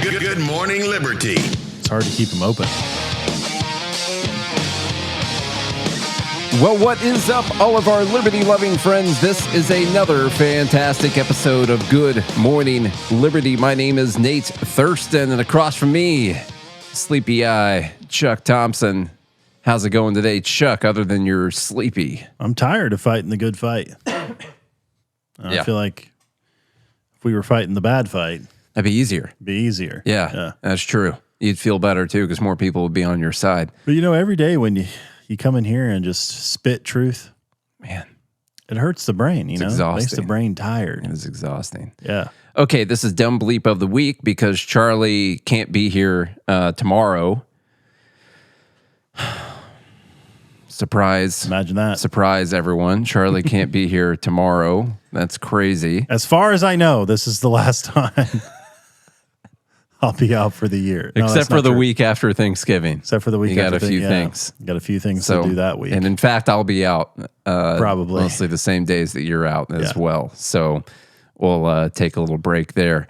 Good morning, Liberty. It's hard to keep them open. Well, what is up, all of our liberty-loving friends? This is another fantastic episode of Good Morning Liberty. My name is Nate Thurston, and across from me, sleepy eye, Chuck Thompson. How's it going today, Chuck, other than you're sleepy? I'm tired of fighting the good fight. I feel like if we were fighting the bad fight, that'd be easier. it'd be easier. Yeah, that's true. You'd feel better, too, because more people would be on your side. But, you know, every day when you come in here and just spit truth, man, it hurts the brain, it's know? Exhausting. It makes the brain tired. It is exhausting. Yeah. Okay, this is Dumb Bleep of the Week because Charlie can't be here tomorrow. Surprise. Imagine that. Surprise, everyone. Charlie can't be here tomorrow. That's crazy. As far as I know, this is the last time I'll be out for the year. No, Except for the week after Thanksgiving. Except for the week you after got a few things. Got a few things to do that week. And in fact, I'll be out probably mostly the same days that you're out as well. So we'll take a little break there.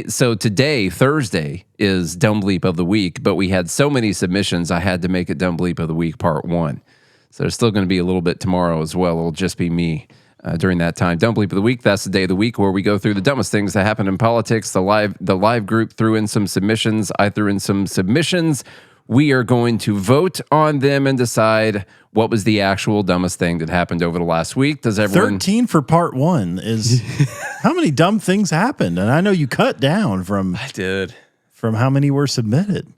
So today, Thursday, is Dumb Bleep of the Week, but we had so many submissions, I had to make it Dumb Bleep of the Week Part 1. So there's still going to be a little bit tomorrow as well. It'll just be me during that time. Dumb Bleep of the Week, that's the day of the week where we go through the dumbest things that happen in politics. The live group threw in some submissions. I threw in some submissions. We are going to vote on them and decide what was the actual dumbest thing that happened over the last week. Does everyone 13 for part 1 is how many dumb things happened? And I know you cut down from how many were submitted.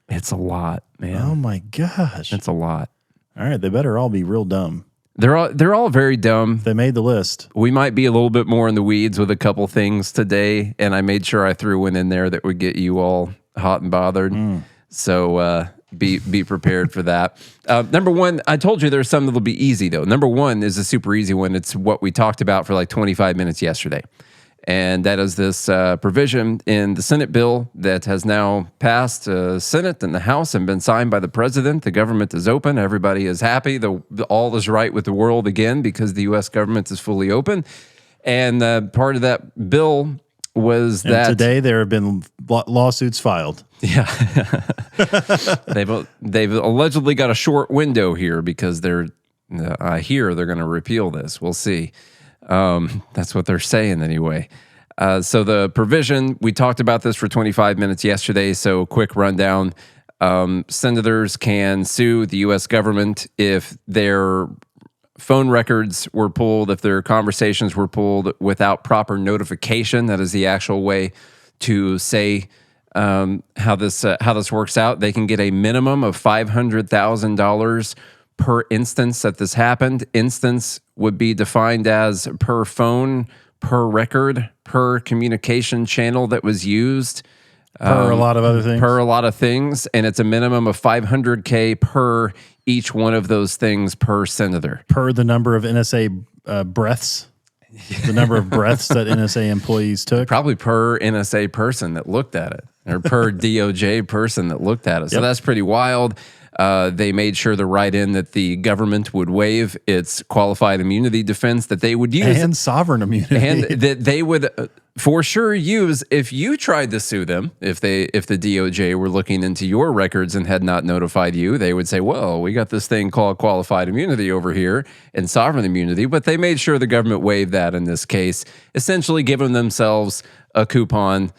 It's a lot, man. Oh my gosh. It's a lot. All right, they better all be real dumb. They're all very dumb. They made the list. We might be a little bit more in the weeds with a couple things today, and I made sure I threw one in there that would get you all hot and bothered. So be prepared for that. Number one, I told you there's some that'll be easy, though. Number one is a super easy one. It's what we talked about for like 25 minutes yesterday. And that is this provision in the Senate bill that has now passed Senate and the House and been signed by the president. The government is open. Everybody is happy. All is right with the world again because the U.S. government is fully open. And part of that bill was that today there have been lawsuits filed. Yeah, they've allegedly got a short window here because I hear they're going to repeal this. We'll see. That's what they're saying anyway. So the provision, we talked about this for 25 minutes yesterday. So quick rundown. Senators can sue the U.S. government if their phone records were pulled, if their conversations were pulled without proper notification. That is the actual way to say how this works out. They can get a minimum of $500,000 per instance that this happened. Instance would be defined as per phone, per record, per communication channel that was used. Per a lot of other things. Per a lot of things. And it's a minimum of $500K per each one of those things per senator. Per the number of NSA breaths. The number of breaths that NSA employees took. Probably per NSA person that looked at it. Or per DOJ person that looked at it. So that's pretty wild. They made sure to write in that the government would waive its qualified immunity defense that they would use. And sovereign immunity. And that they would for sure use if you tried to sue them, if the DOJ were looking into your records and had not notified you, they would say, well, we got this thing called qualified immunity over here and sovereign immunity. But they made sure the government waived that in this case, essentially giving themselves a coupon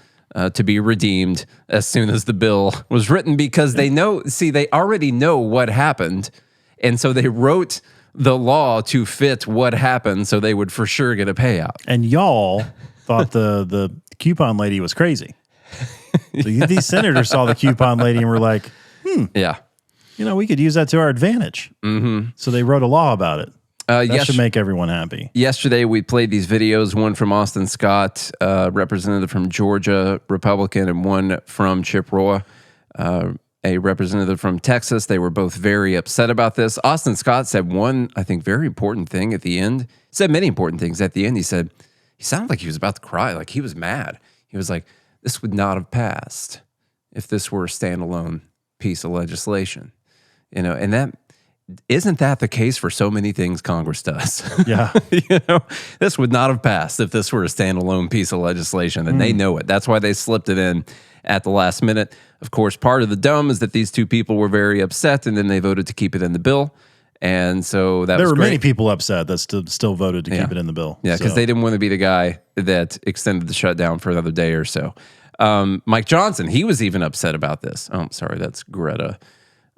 to be redeemed as soon as the bill was written because they already know what happened. And so they wrote the law to fit what happened so they would for sure get a payout. And y'all thought the coupon lady was crazy. So these senators saw the coupon lady and were like, yeah, we could use that to our advantage. So they wrote a law about it. That should make everyone happy. Yesterday, we played these videos, one from Austin Scott, representative from Georgia, Republican, and one from Chip Roy, a representative from Texas. They were both very upset about this. Austin Scott said one, I think, very important thing at the end. He said many important things at the end. He said, he sounded like he was about to cry, like he was mad. He was like, this would not have passed if this were a standalone piece of legislation. And that isn't that the case for so many things Congress does? Yeah. This would not have passed if this were a standalone piece of legislation, and they know it. That's why they slipped it in at the last minute. Of course, part of the dumb is that these two people were very upset, and then they voted to keep it in the bill. And so there were many people upset that still voted to keep it in the bill. Yeah, because they didn't want to be the guy that extended the shutdown for another day or so. Mike Johnson, he was even upset about this. Oh, sorry, that's Greta.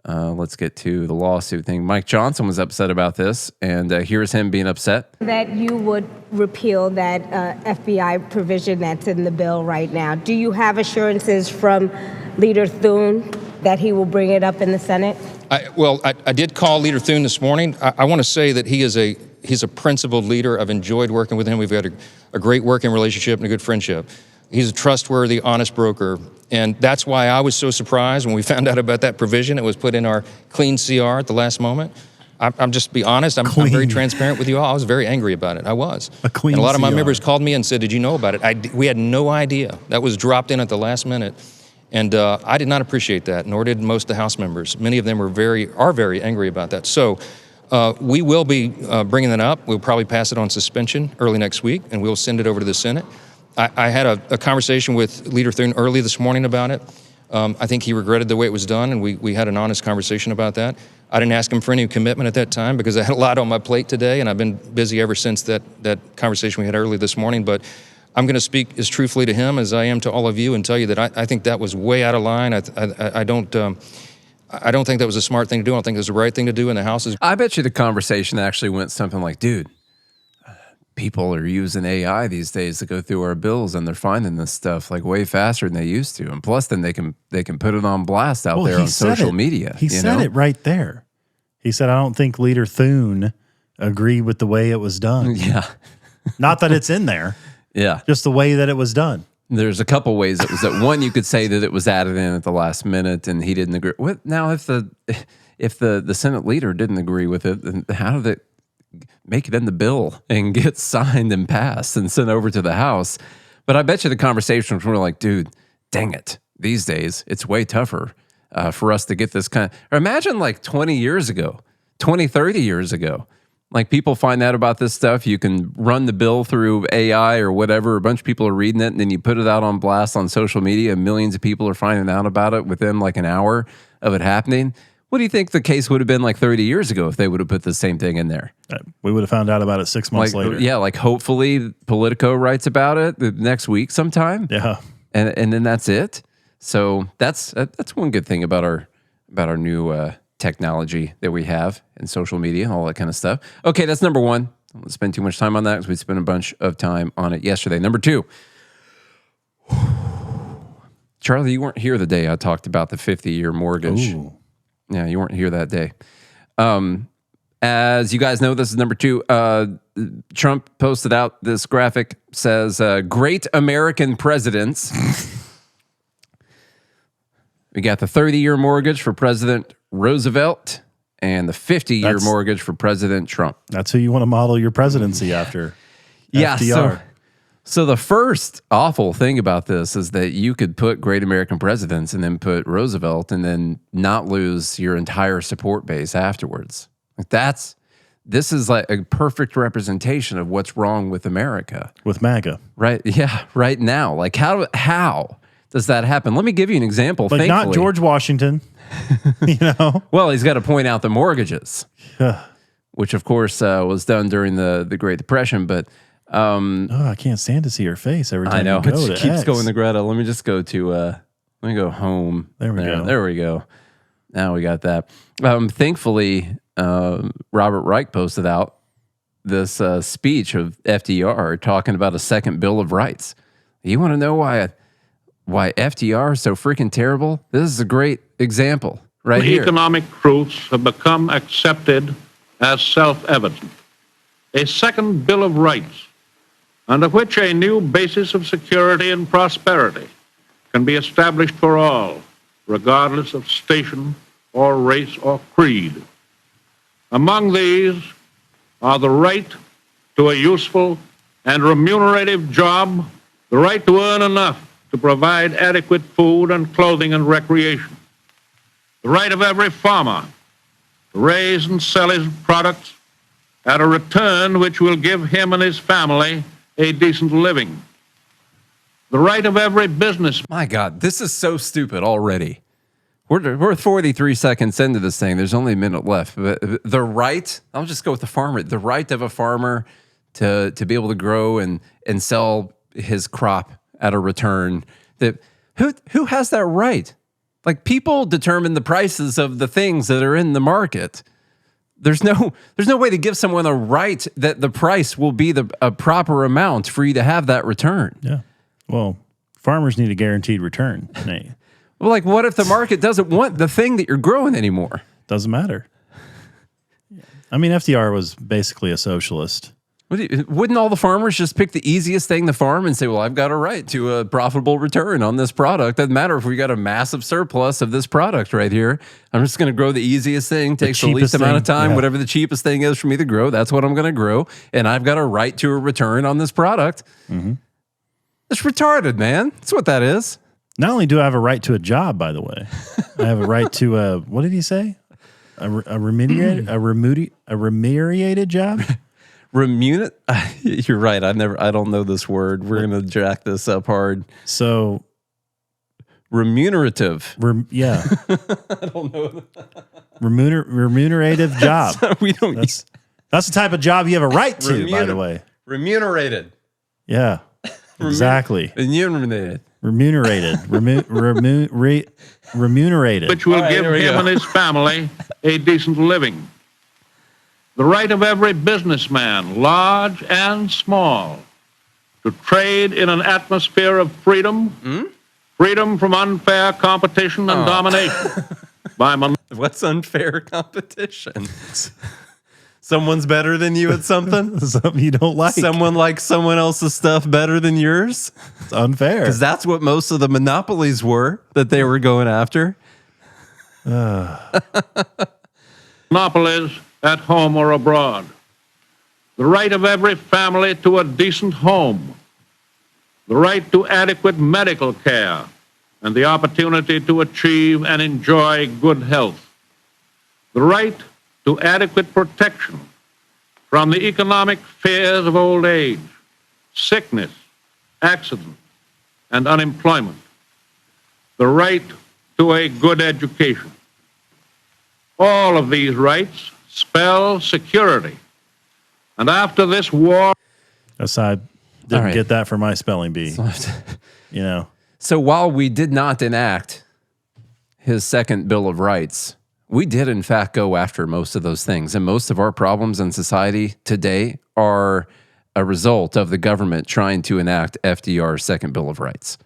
Let's get to the lawsuit thing. Mike Johnson was upset about this, and here's him being upset. That you would repeal that FBI provision that's in the bill right now. Do you have assurances from Leader Thune that he will bring it up in the Senate? I did call Leader Thune this morning. I want to say that he's a principled leader. I've enjoyed working with him. We've got a great working relationship and a good friendship. He's a trustworthy, honest broker. And that's why I was so surprised when we found out about that provision. It was put in our clean CR at the last moment. I'm just be honest. I'm very transparent with you all. I was very angry about it. I was. And a lot of my members called me and said, "Did you know about it?" We had no idea. That was dropped in at the last minute. And I did not appreciate that, nor did most of the House members. Many of them are very angry about that. So we will be bringing that up. We'll probably pass it on suspension early next week, and we'll send it over to the Senate. I had a conversation with Leader Thune early this morning about it. I think he regretted the way it was done, and we had an honest conversation about that. I didn't ask him for any commitment at that time because I had a lot on my plate today, and I've been busy ever since that conversation we had early this morning. But I'm going to speak as truthfully to him as I am to all of you and tell you that I think that was way out of line. I don't think that was a smart thing to do. I don't think it was the right thing to do in the House. I bet you the conversation actually went something like, dude, people are using AI these days to go through our bills, and they're finding this stuff like way faster than they used to. And plus, then they can put it on blast out there on social media. He said it right there. He said, "I don't think Leader Thune agreed with the way it was done." Yeah, not that it's in there. Yeah, just the way that it was done. There's a couple ways it was that. One, you could say that it was added in at the last minute, and he didn't agree. What now? If the Senate leader didn't agree with it, then how did it make it in the bill and get signed and passed and sent over to the House? But I bet you the conversation was more like, dude, dang it. These days, it's way tougher for us to get this kind of... Or imagine like 20 years ago, 20, 30 years ago. Like people find out about this stuff. You can run the bill through AI or whatever. A bunch of people are reading it, and then you put it out on blast on social media, and millions of people are finding out about it within like an hour of it happening. What do you think the case would have been like 30 years ago if they would have put the same thing in there? We would have found out about it 6 months later. Yeah, like hopefully Politico writes about it the next week sometime. Yeah. And then that's it. So that's one good thing about our new technology that we have in social media and all that kind of stuff. Okay, that's number one. I won't spend too much time on that because we spent a bunch of time on it yesterday. Number two. Charlie, you weren't here the day I talked about the 50-year mortgage. Ooh. Yeah, you weren't here that day. As you guys know, this is number two. Trump posted out this graphic, says, great American presidents. We got the 30-year mortgage for President Roosevelt and the 50-year mortgage for President Trump. That's who you want to model your presidency after. Yeah, FDR. So the first awful thing about this is that you could put great American presidents and then put Roosevelt and then not lose your entire support base afterwards. Like this is like a perfect representation of what's wrong with America. With MAGA. Right, yeah, right now. Like how does that happen? Let me give you an example. Like not George Washington, you know? Well, he's got to point out the mortgages, which of course was done during the Great Depression, but I can't stand to see her face every time I know. you go It to keeps X. going to Greta. Let me just go to let me go home. There we go. There we go. Now we got that. Thankfully, Robert Reich posted out this speech of FDR talking about a second Bill of Rights. You want to know why FDR is so freaking terrible? This is a great example right here. Economic truths have become accepted as self-evident. A second Bill of Rights, under which a new basis of security and prosperity can be established for all, regardless of station or race or creed. Among these are the right to a useful and remunerative job, the right to earn enough to provide adequate food and clothing and recreation, the right of every farmer to raise and sell his products at a return which will give him and his family a decent living. The right of every business. My God, this is so stupid already. We're 43 seconds into this thing. There's only a minute left. But the right, I'll just go with the farmer. The right of a farmer to be able to grow and sell his crop at a return. That who has that right? Like, people determine the prices of the things that are in the market. There's no way to give someone a right that the price will be a proper amount for you to have that return. Yeah. Well, farmers need a guaranteed return. Nate. Well, like, what if the market doesn't want the thing that you're growing anymore? Doesn't matter. I mean, FDR was basically a socialist. Wouldn't all the farmers just pick the easiest thing to farm and say, well, I've got a right to a profitable return on this product. Doesn't matter if we got a massive surplus of this product right here. I'm just going to grow the easiest thing, takes the least amount of time, whatever the cheapest thing is for me to grow. That's what I'm going to grow. And I've got a right to a return on this product. Mm-hmm. It's retarded, man. That's what that is. Not only do I have a right to a job, by the way, I have a right to a, what did he say? A remunerated job? You're right. I don't know this word. We're going to jack this up hard. So remunerative. Yeah. I don't know. Remunerative job. We don't. That's the type of job you have a right to, by the way. Remunerated. Yeah. Exactly. Remunerated. Remunerated. Which will give him and his family a decent living. The right of every businessman, large and small, to trade in an atmosphere of freedom, freedom from unfair competition and domination. What's unfair competition? Someone's better than you at something? Something you don't like. Someone likes someone else's stuff better than yours? It's unfair. Because that's what most of the monopolies were that they were going after. Monopolies at home or abroad. The right of every family to a decent home. The right to adequate medical care and the opportunity to achieve and enjoy good health. The right to adequate protection from the economic fears of old age, sickness, accident, and unemployment. The right to a good education. All of these rights spell security. And after this war... I didn't get that for my spelling bee. You know. So while we did not enact his second Bill of Rights, we did, in fact, go after most of those things. And most of our problems in society today are a result of the government trying to enact FDR's second Bill of Rights.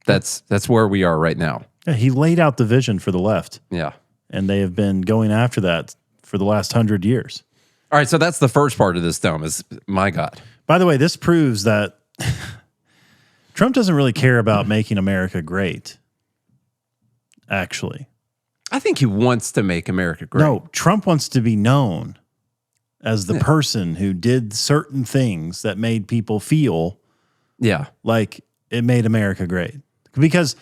That's where we are right now. Yeah, he laid out the vision for the left. Yeah. And they have been going after that for the last 100 years. All right, so that's the first part of this dumb is, my God. By the way, this proves that Trump doesn't really care about making America great, actually. I think he wants to make America great. No, Trump wants to be known as the person who did certain things that made people feel like it made America great. Because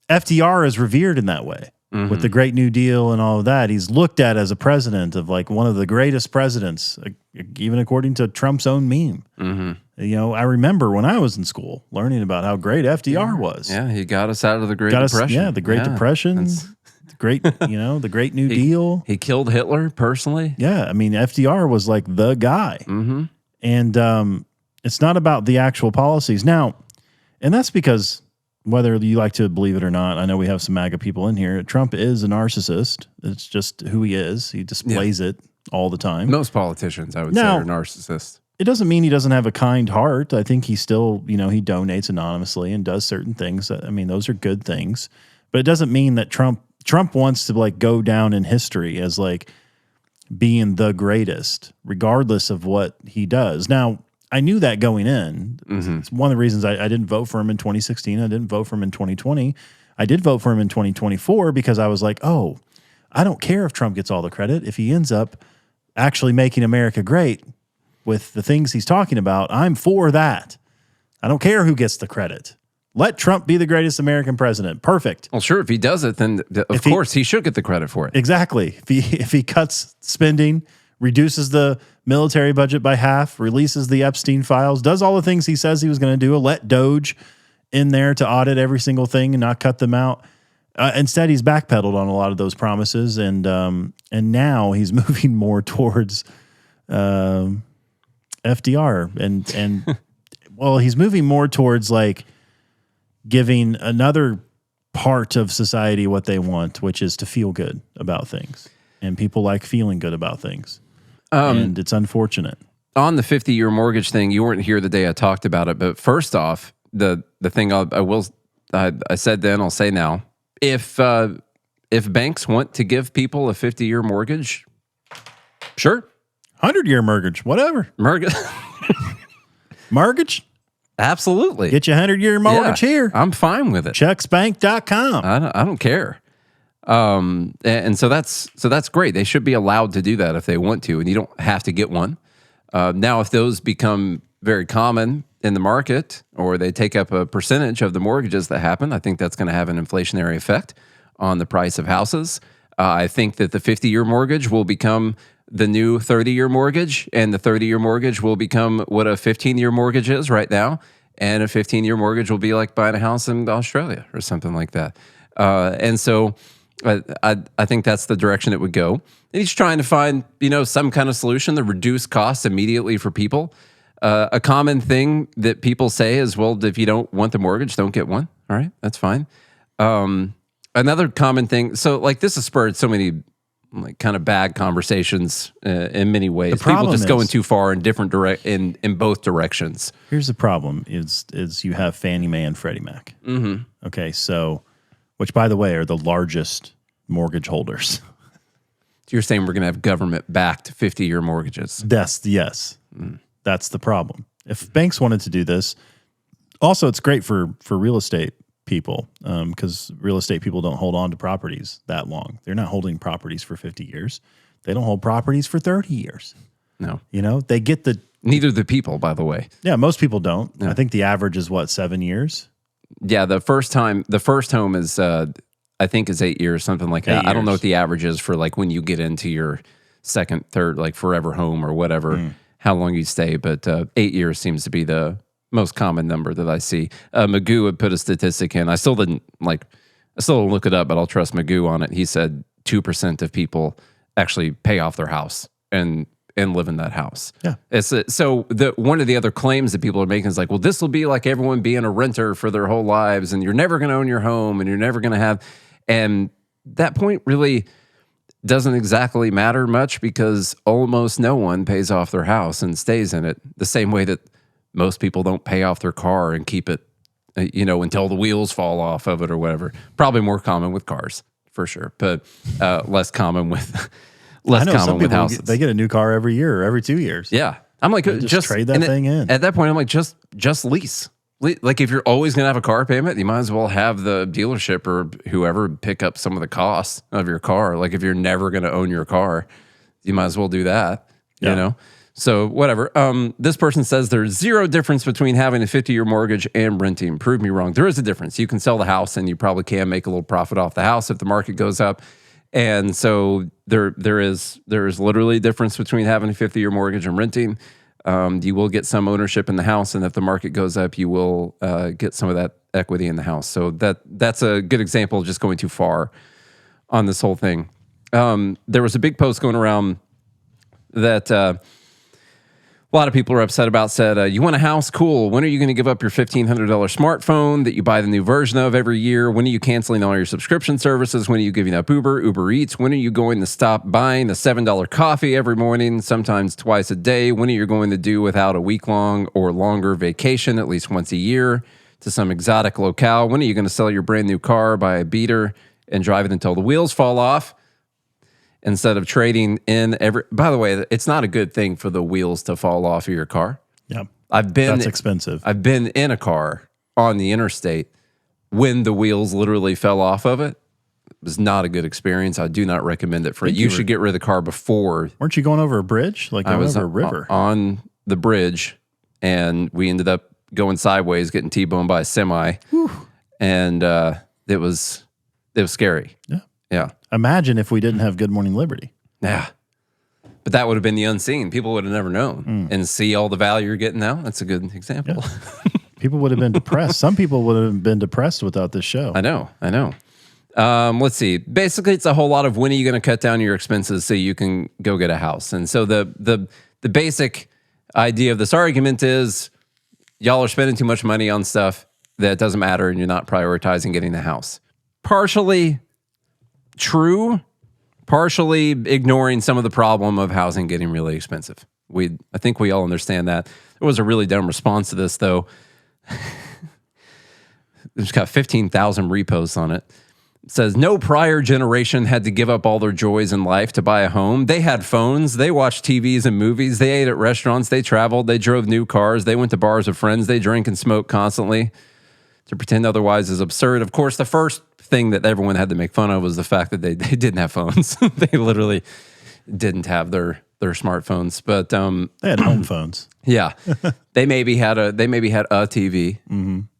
FDR is revered in that way. With the Great New Deal and all of that, he's looked at as a president of like one of the greatest presidents, even according to Trump's own meme. You know, I remember when I was in school learning about how great FDR was. Yeah, he got us out of the Great Depression. The Great Depression, the Great New Deal. He killed Hitler personally. Yeah, I mean, FDR was like the guy. And it's not about the actual policies. Now, and that's because whether you like to believe it or not, I know we have some MAGA people in here. Trump is a narcissist. It's just who he is. He displays it all the time. Most politicians, I would say, are narcissists. It doesn't mean he doesn't have a kind heart. I think he still, he donates anonymously and does certain things. I mean, those are good things. But it doesn't mean that Trump wants to like go down in history as like being the greatest, regardless of what he does. Now, I knew that going in. It's one of the reasons I didn't vote for him in 2016. I didn't vote for him in 2020. I did vote for him in 2024 because I was like, oh, I don't care if Trump gets all the credit. If he ends up actually making America great with the things he's talking about, I'm for that. I don't care who gets the credit. Let Trump be the greatest American president. Perfect. Well, sure. If he does it, then of course he should get the credit for it. Exactly. If he cuts spending, reduces the military budget by half, releases the Epstein files, does all the things he says he was going to do, let Doge in there to audit every single thing and not cut them out. Instead, he's backpedaled on a lot of those promises, and now he's moving more towards FDR, and well, he's moving more towards like giving another part of society what they want, which is to feel good about things, and people like feeling good about things, and it's unfortunate. On the 50-year mortgage thing, you weren't here the day I talked about it, but first off, the thing I said then, I'll say now. If banks want to give people a 50-year mortgage, sure. 100-year mortgage, whatever. Mortgage? Absolutely. Get you a 100-year mortgage here. I'm fine with it. Checksbank.com. I don't care. And so that's great. They should be allowed to do that if they want to, and you don't have to get one. Now, if those become very common in the market, or they take up a percentage of the mortgages that happen, I think that's going to have an inflationary effect on the price of houses. I think that the 50-year mortgage will become the new 30-year mortgage, and the 30-year mortgage will become what a 15-year mortgage is right now, and a 15-year mortgage will be like buying a house in Australia or something like that. And so I think that's the direction it would go. And he's trying to find, some kind of solution to reduce costs immediately for people. A common thing that people say is, well, if you don't want the mortgage, don't get one. All right, that's fine. Another common thing, so like this has spurred so many like kind of bad conversations in many ways. People just going too far in different in both directions. Here's the problem: is you have Fannie Mae and Freddie Mac. Mm-hmm. Okay, so which by the way are the largest mortgage holders. So you're saying we're going to have government-backed 50-year mortgages? Yes. That's the problem. If banks wanted to do this, also it's great for real estate people because real estate people don't hold on to properties that long. They're not holding properties for 50 years. They don't hold properties for 30 years. No. They get Neither the people, by the way. Yeah, most people don't. Yeah. I think the average is 7 years? Yeah, the first home is I think is 8 years, something like that. I don't know what the average is for like when you get into your second, third, like forever home or whatever. How long you stay, but 8 years seems to be the most common number that I see. Magoo had put a statistic in. I still didn't look it up, but I'll trust Magoo on it. He said 2% of people actually pay off their house and live in that house. Yeah. So one of the other claims that people are making is like, well, this will be like everyone being a renter for their whole lives, and you're never going to own your home, and you're never going to have. And that point really doesn't exactly matter much because almost no one pays off their house and stays in it the same way that most people don't pay off their car and keep it, until the wheels fall off of it or whatever. Probably more common with cars for sure, but less common with houses. They get a new car every year or every 2 years. Yeah. I'm like, just trade that thing in. At that point, I'm like, just lease. Like if you're always going to have a car payment, you might as well have the dealership or whoever pick up some of the costs of your car. Like if you're never going to own your car, you might as well do that, So whatever. This person says there's zero difference between having a 50-year mortgage and renting. Prove me wrong. There is a difference. You can sell the house and you probably can make a little profit off the house if the market goes up. And so there is literally a difference between having a 50-year mortgage and renting. You will get some ownership in the house, and if the market goes up, you will get some of that equity in the house. So that's a good example of just going too far on this whole thing. There was a big post going around that a lot of people are upset about. Said, you want a house? Cool. When are you going to give up your $1,500 smartphone that you buy the new version of every year? When are you canceling all your subscription services? When are you giving up Uber Eats? When are you going to stop buying the $7 coffee every morning, sometimes twice a day? When are you going to do without a week-long or longer vacation at least once a year to some exotic locale? When are you going to sell your brand new car, buy a beater, and drive it until the wheels fall off? Instead of trading in by the way, it's not a good thing for the wheels to fall off of your car. Yeah. That's expensive. I've been in a car on the interstate when the wheels literally fell off of it. It was not a good experience. I do not recommend it for you. You should get rid of the car before. Weren't you going over a bridge? Like I was over a river? On the bridge, and we ended up going sideways, getting T-boned by a semi. And it was scary. Yeah. Yeah. Imagine if we didn't have Good Morning Liberty. Yeah. But that would have been the unseen. People would have never known. And see all the value you're getting now. That's a good example. Yeah. People would have been depressed. Some people would have been depressed without this show. I know. Let's see. Basically, it's a whole lot of when are you going to cut down your expenses so you can go get a house. And so the basic idea of this argument is y'all are spending too much money on stuff that doesn't matter and you're not prioritizing getting the house. Partially true, partially ignoring some of the problem of housing getting really expensive. I think we all understand that. There was a really dumb response to this, though. It's got 15,000 reposts on it. It says, no prior generation had to give up all their joys in life to buy a home. They had phones. They watched TVs and movies. They ate at restaurants. They traveled. They drove new cars. They went to bars with friends. They drank and smoked constantly. To pretend otherwise is absurd. Of course, the first thing that everyone had to make fun of was the fact that they didn't have phones. They literally didn't have their smartphones. But they had home phones. Yeah. They maybe had a TV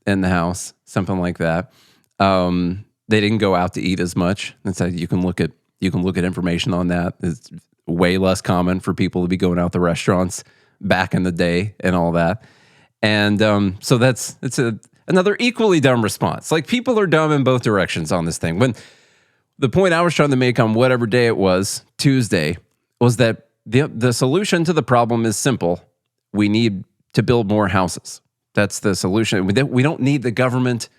in the house, something like that. They didn't go out to eat as much. And so you can look at information on that. It's way less common for people to be going out to restaurants back in the day and all that. And so it's another equally dumb response. Like, people are dumb in both directions on this thing. When the point I was trying to make on whatever day it was, Tuesday, was that the solution to the problem is simple. We need to build more houses. That's the solution. We don't need the government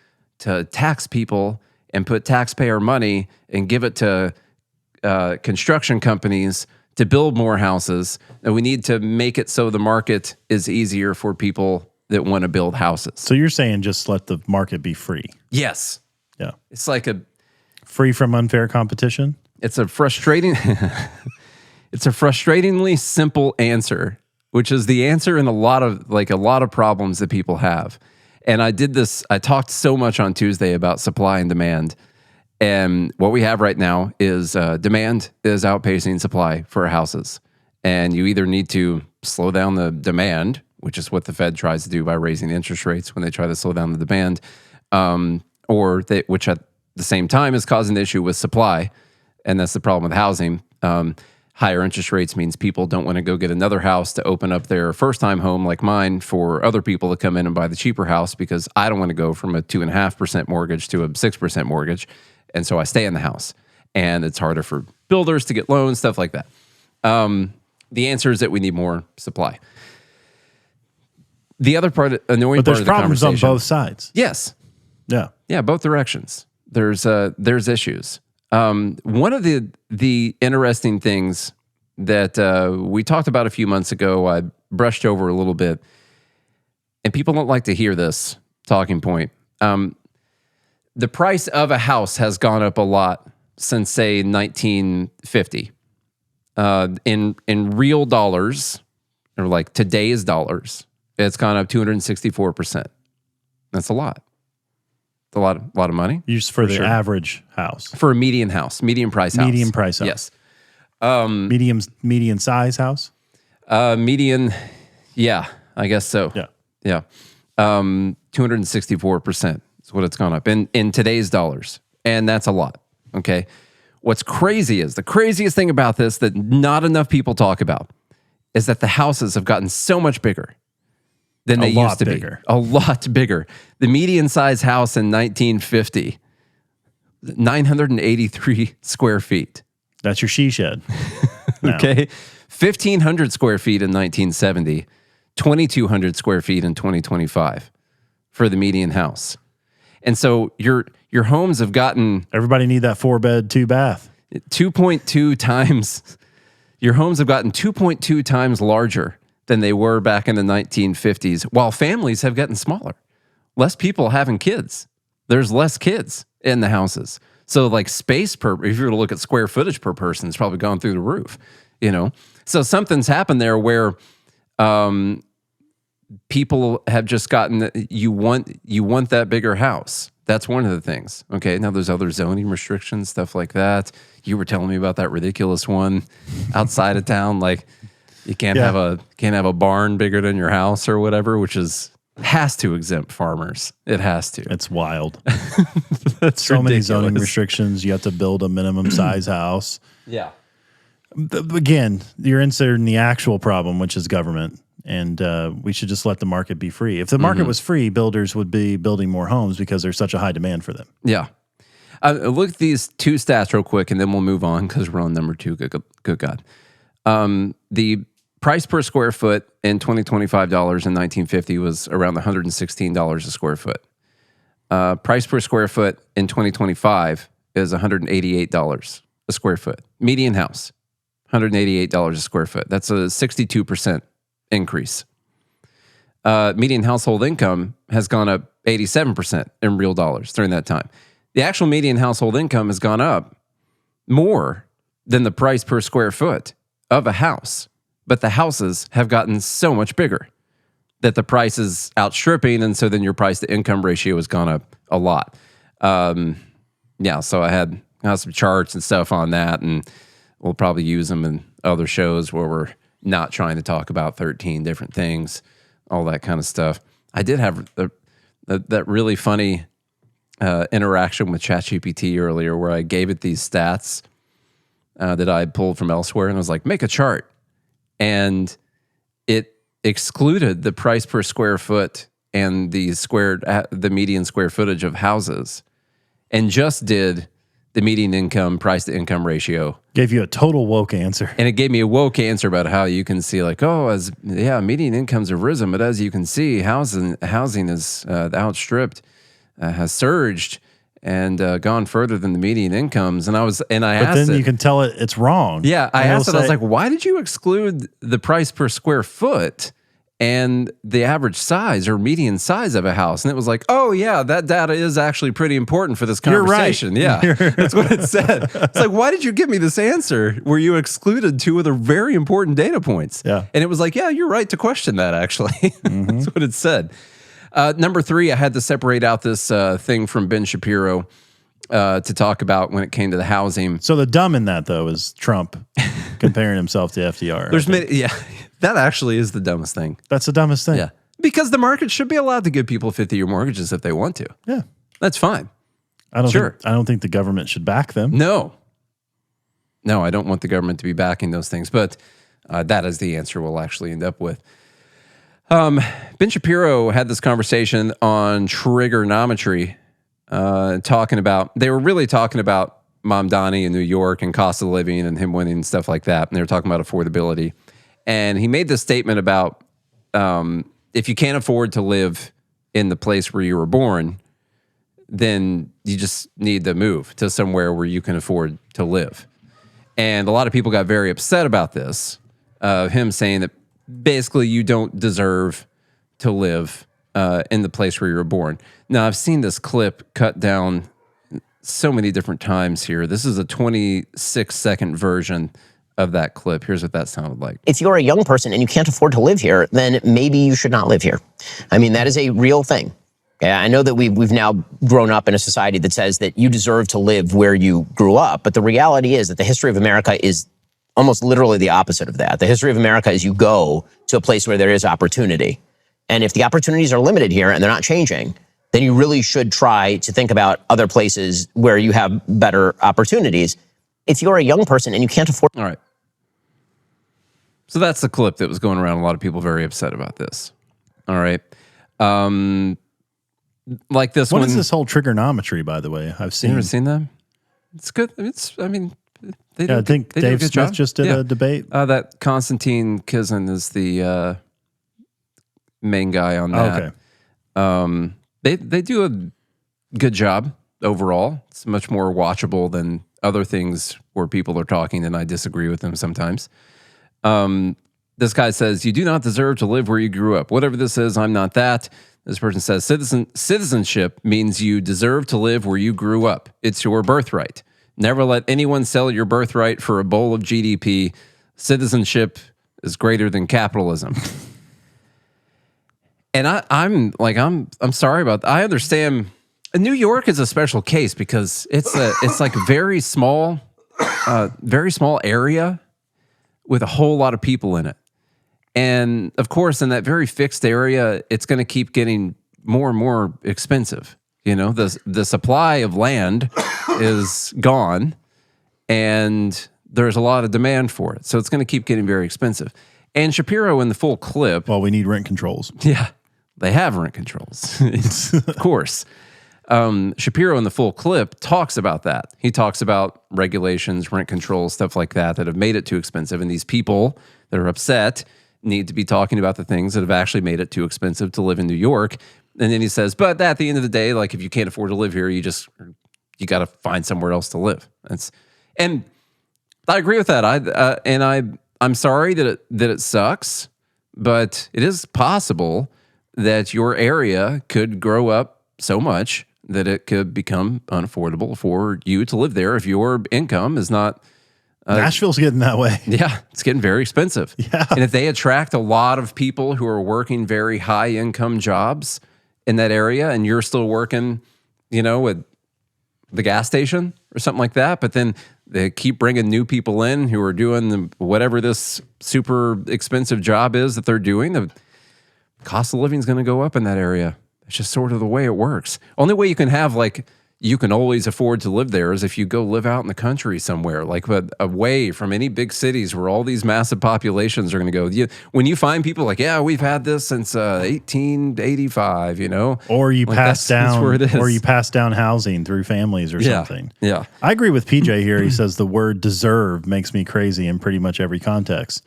to tax people and put taxpayer money and give it to construction companies to build more houses. And we need to make it so the market is easier for people that want to build houses. So you're saying just let the market be free? Yes. Yeah. It's like free from unfair competition? It's a frustrating it's a frustratingly simple answer, which is the answer in a lot of problems that people have. And I talked so much on Tuesday about supply and demand. And what we have right now is demand is outpacing supply for houses. And you either need to slow down the demand, which is what the Fed tries to do by raising interest rates when they try to slow down the demand, which at the same time is causing the issue with supply. And that's the problem with housing. Higher interest rates means people don't want to go get another house to open up their first-time home like mine for other people to come in and buy the cheaper house, because I don't want to go from a 2.5% mortgage to a 6% mortgage. And so I stay in the house. And it's harder for builders to get loans, stuff like that. The answer is that we need more supply. The other part, annoying part of the conversation. But there's problems on both sides. Yes. Yeah. Yeah, both directions. There's issues. One of the interesting things that we talked about a few months ago, I brushed over a little bit, and people don't like to hear this talking point. The price of a house has gone up a lot since, say, 1950. In real dollars, or like today's dollars, it's gone up 264%. That's a lot. It's a lot of money. Used for the sure. Average house. For a median house, median price house. Median price house. Yes. Median size house? Median, yeah, I guess so. Yeah. 264% is what it's gone up in today's dollars. And that's a lot, okay? What's crazy is, the craziest thing about this that not enough people talk about is that the houses have gotten so much bigger than they used to be. A lot bigger. The median size house in 1950, 983 square feet. That's your she shed. Okay. 1,500 square feet in 1970, 2,200 square feet in 2025 for the median house. And so your homes have gotten... Everybody need that 4-bed, 2-bath. 2.2 times... Your homes have gotten 2.2 times larger than they were back in the 1950s, while families have gotten smaller. Less people having kids. There's less kids in the houses. So like space if you were to look at square footage per person, it's probably gone through the roof, you know? So something's happened there where people have just gotten, you want that bigger house. That's one of the things. Okay, now there's other zoning restrictions, stuff like that. You were telling me about that ridiculous one outside of town, like you can't have a barn bigger than your house or whatever, which is has to exempt farmers. It has to. It's wild. That's So many zoning ridiculous. restrictions. You have to build a minimum size house. Yeah. Again, you're inserting the actual problem, which is government. And we should just let the market be free. If the market was free, builders would be building more homes because there's such a high demand for them. Yeah. Look at these two stats real quick, and then we'll move on because we're on number 2. Good God. The price per square foot in $2025 in 1950 was around $116 a square foot. Price per square foot in 2025 is $188 a square foot. Median house, $188 a square foot. That's a 62% increase. Median household income has gone up 87% in real dollars during that time. The actual median household income has gone up more than the price per square foot of a house, but the houses have gotten so much bigger that the price is outstripping, and so then your price to income ratio has gone up a lot. Yeah, so I had some charts and stuff on that, and we'll probably use them in other shows where we're not trying to talk about 13 different things, all that kind of stuff. I did have that really funny interaction with ChatGPT earlier where I gave it these stats that I had pulled from elsewhere, and I was like, make a chart. And it excluded the price per square foot and the median square footage of houses, and just did the median income price to income ratio. Gave you a total woke answer. And it gave me a woke answer about how you can see like, median incomes have risen, but as you can see, housing is outstripped, has surged and gone further than the median incomes. And I asked then you can tell it's wrong. Yeah, I asked it. I was say- like, why did you exclude the price per square foot and the average size or median size of a house? And it was like, oh yeah, that data is actually pretty important for this You're right. conversation. Yeah, that's what it said. It's like, why did you give me this answer where you excluded 2 of the very important data points? Yeah. And it was like, yeah, you're right to question that actually. That's what it said. Number 3, I had to separate out this thing from Ben Shapiro to talk about when it came to the housing. So the dumb in that, though, is Trump comparing himself to FDR. There's that actually is the dumbest thing. That's the dumbest thing. Yeah. Because the market should be allowed to give people 50-year mortgages if they want to. Yeah. That's fine. I don't think the government should back them. No, I don't want the government to be backing those things, but that is the answer we'll actually end up with. Ben Shapiro had this conversation on trigonometry, they were really talking about Mamdani in New York and cost of living and him winning and stuff like that. And they were talking about affordability. And he made this statement about if you can't afford to live in the place where you were born, then you just need to move to somewhere where you can afford to live. And a lot of people got very upset about this, him saying that basically you don't deserve to live in the place where you were born. Now, I've seen this clip cut down so many different times here. This is a 26-second version of that clip. Here's what that sounded like. If you're a young person and you can't afford to live here, then maybe you should not live here. I mean, that is a real thing. Yeah, I know that we've now grown up in a society that says that you deserve to live where you grew up, but the reality is that the history of America is almost literally the opposite of that. The history of America is you go to a place where there is opportunity. And if the opportunities are limited here and they're not changing, then you really should try to think about other places where you have better opportunities. If you're a young person and you can't afford... All right. So that's the clip that was going around. A lot of people very upset about this. All right. Like this one. What is this whole trigonometry, by the way? I've seen. You ever seen that? It's good. They I think do a Dave good Smith job. just did a debate. That Konstantin Kizin is the main guy on that. Okay. They do a good job overall. It's much more watchable than other things where people are talking and I disagree with them sometimes. This guy says, you do not deserve to live where you grew up. Whatever this is, I'm not that. This person says, citizenship means you deserve to live where you grew up. It's your birthright. Never let anyone sell your birthright for a bowl of GDP. Citizenship is greater than capitalism. And I'm sorry about that. I understand. New York is a special case because it's like a very small area with a whole lot of people in it. And of course, in that very fixed area, it's going to keep getting more and more expensive. You know, the supply of land is gone, and there's a lot of demand for it. So it's going to keep getting very expensive. And Shapiro in the full clip. Well, we need rent controls. Yeah, they have rent controls, of course. Shapiro in the full clip talks about that. He talks about regulations, rent controls, stuff like that have made it too expensive. And these people that are upset need to be talking about the things that have actually made it too expensive to live in New York. And then he says, but at the end of the day, like if you can't afford to live here, you got to find somewhere else to live. And I agree with that. I'm sorry that it sucks, but it is possible that your area could grow up so much that it could become unaffordable for you to live there if your income is not. Nashville's getting that way. Yeah, it's getting very expensive. Yeah. And if they attract a lot of people who are working very high income jobs in that area, and you're still working, you know, at the gas station or something like that, but then they keep bringing new people in who are doing whatever this super expensive job is that they're doing, the cost of living is going to go up in that area. It's just sort of the way it works. Only way you can have, like, you can always afford to live there is if you go live out in the country somewhere, like away from any big cities where all these massive populations are going to go. When you find people like, yeah, we've had this since 1885, you know, or you like pass down, where it is. or you pass down housing through families or something. Yeah, I agree with PJ here. He says the word "deserve" makes me crazy in pretty much every context.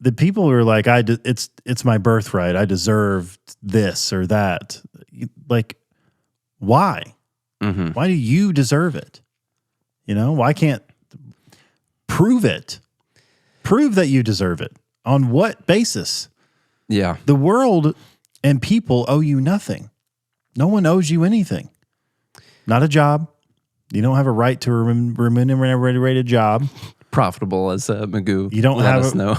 The people who are like, it's my birthright. I deserve this or that. Like, why? Mm-hmm. Why do you deserve it? You know, why can't prove it? Prove that you deserve it. On what basis? Yeah. The world and people owe you nothing. No one owes you anything. Not a job. You don't have a right to a remunerated job. Profitable, as Magoo. You don't let have us know.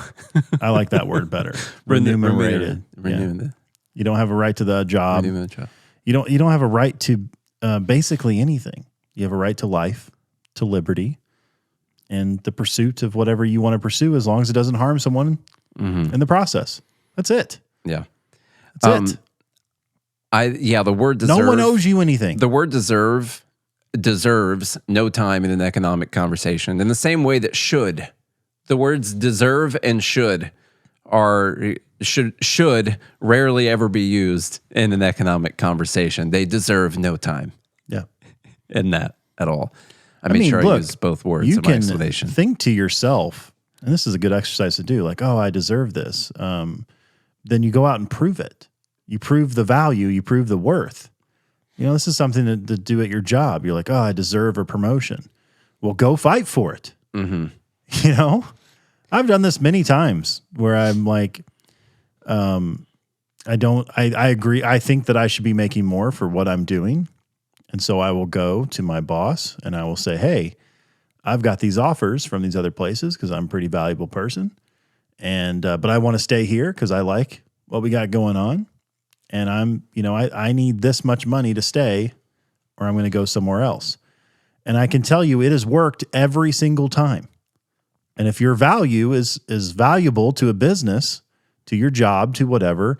I like that word better. Remunerated. Yeah. You don't have a right to the job. You don't have a right to basically anything. You have a right to life, to liberty, and the pursuit of whatever you want to pursue, as long as it doesn't harm someone in the process. That's it. Yeah, that's it. The word deserve. No one owes you anything. The word deserves no time in an economic conversation. In the same way that should, the words deserve and should rarely ever be used in an economic conversation. They deserve no time. Yeah. In that at all. I mean, sure, I use both words in my explanation. You can think to yourself, and this is a good exercise to do, like, oh, I deserve this. Then you go out and prove it. You prove the value. You prove the worth. You know, this is something to do at your job. You're like, oh, I deserve a promotion. Well, go fight for it. Mm-hmm. You know? I've done this many times where I'm like, I agree. I think that I should be making more for what I'm doing. And so I will go to my boss and I will say, hey, I've got these offers from these other places because I'm a pretty valuable person. And, but I want to stay here because I like what we got going on. And I need this much money to stay or I'm going to go somewhere else. And I can tell you it has worked every single time. And if your value is valuable to a business, to your job, to whatever,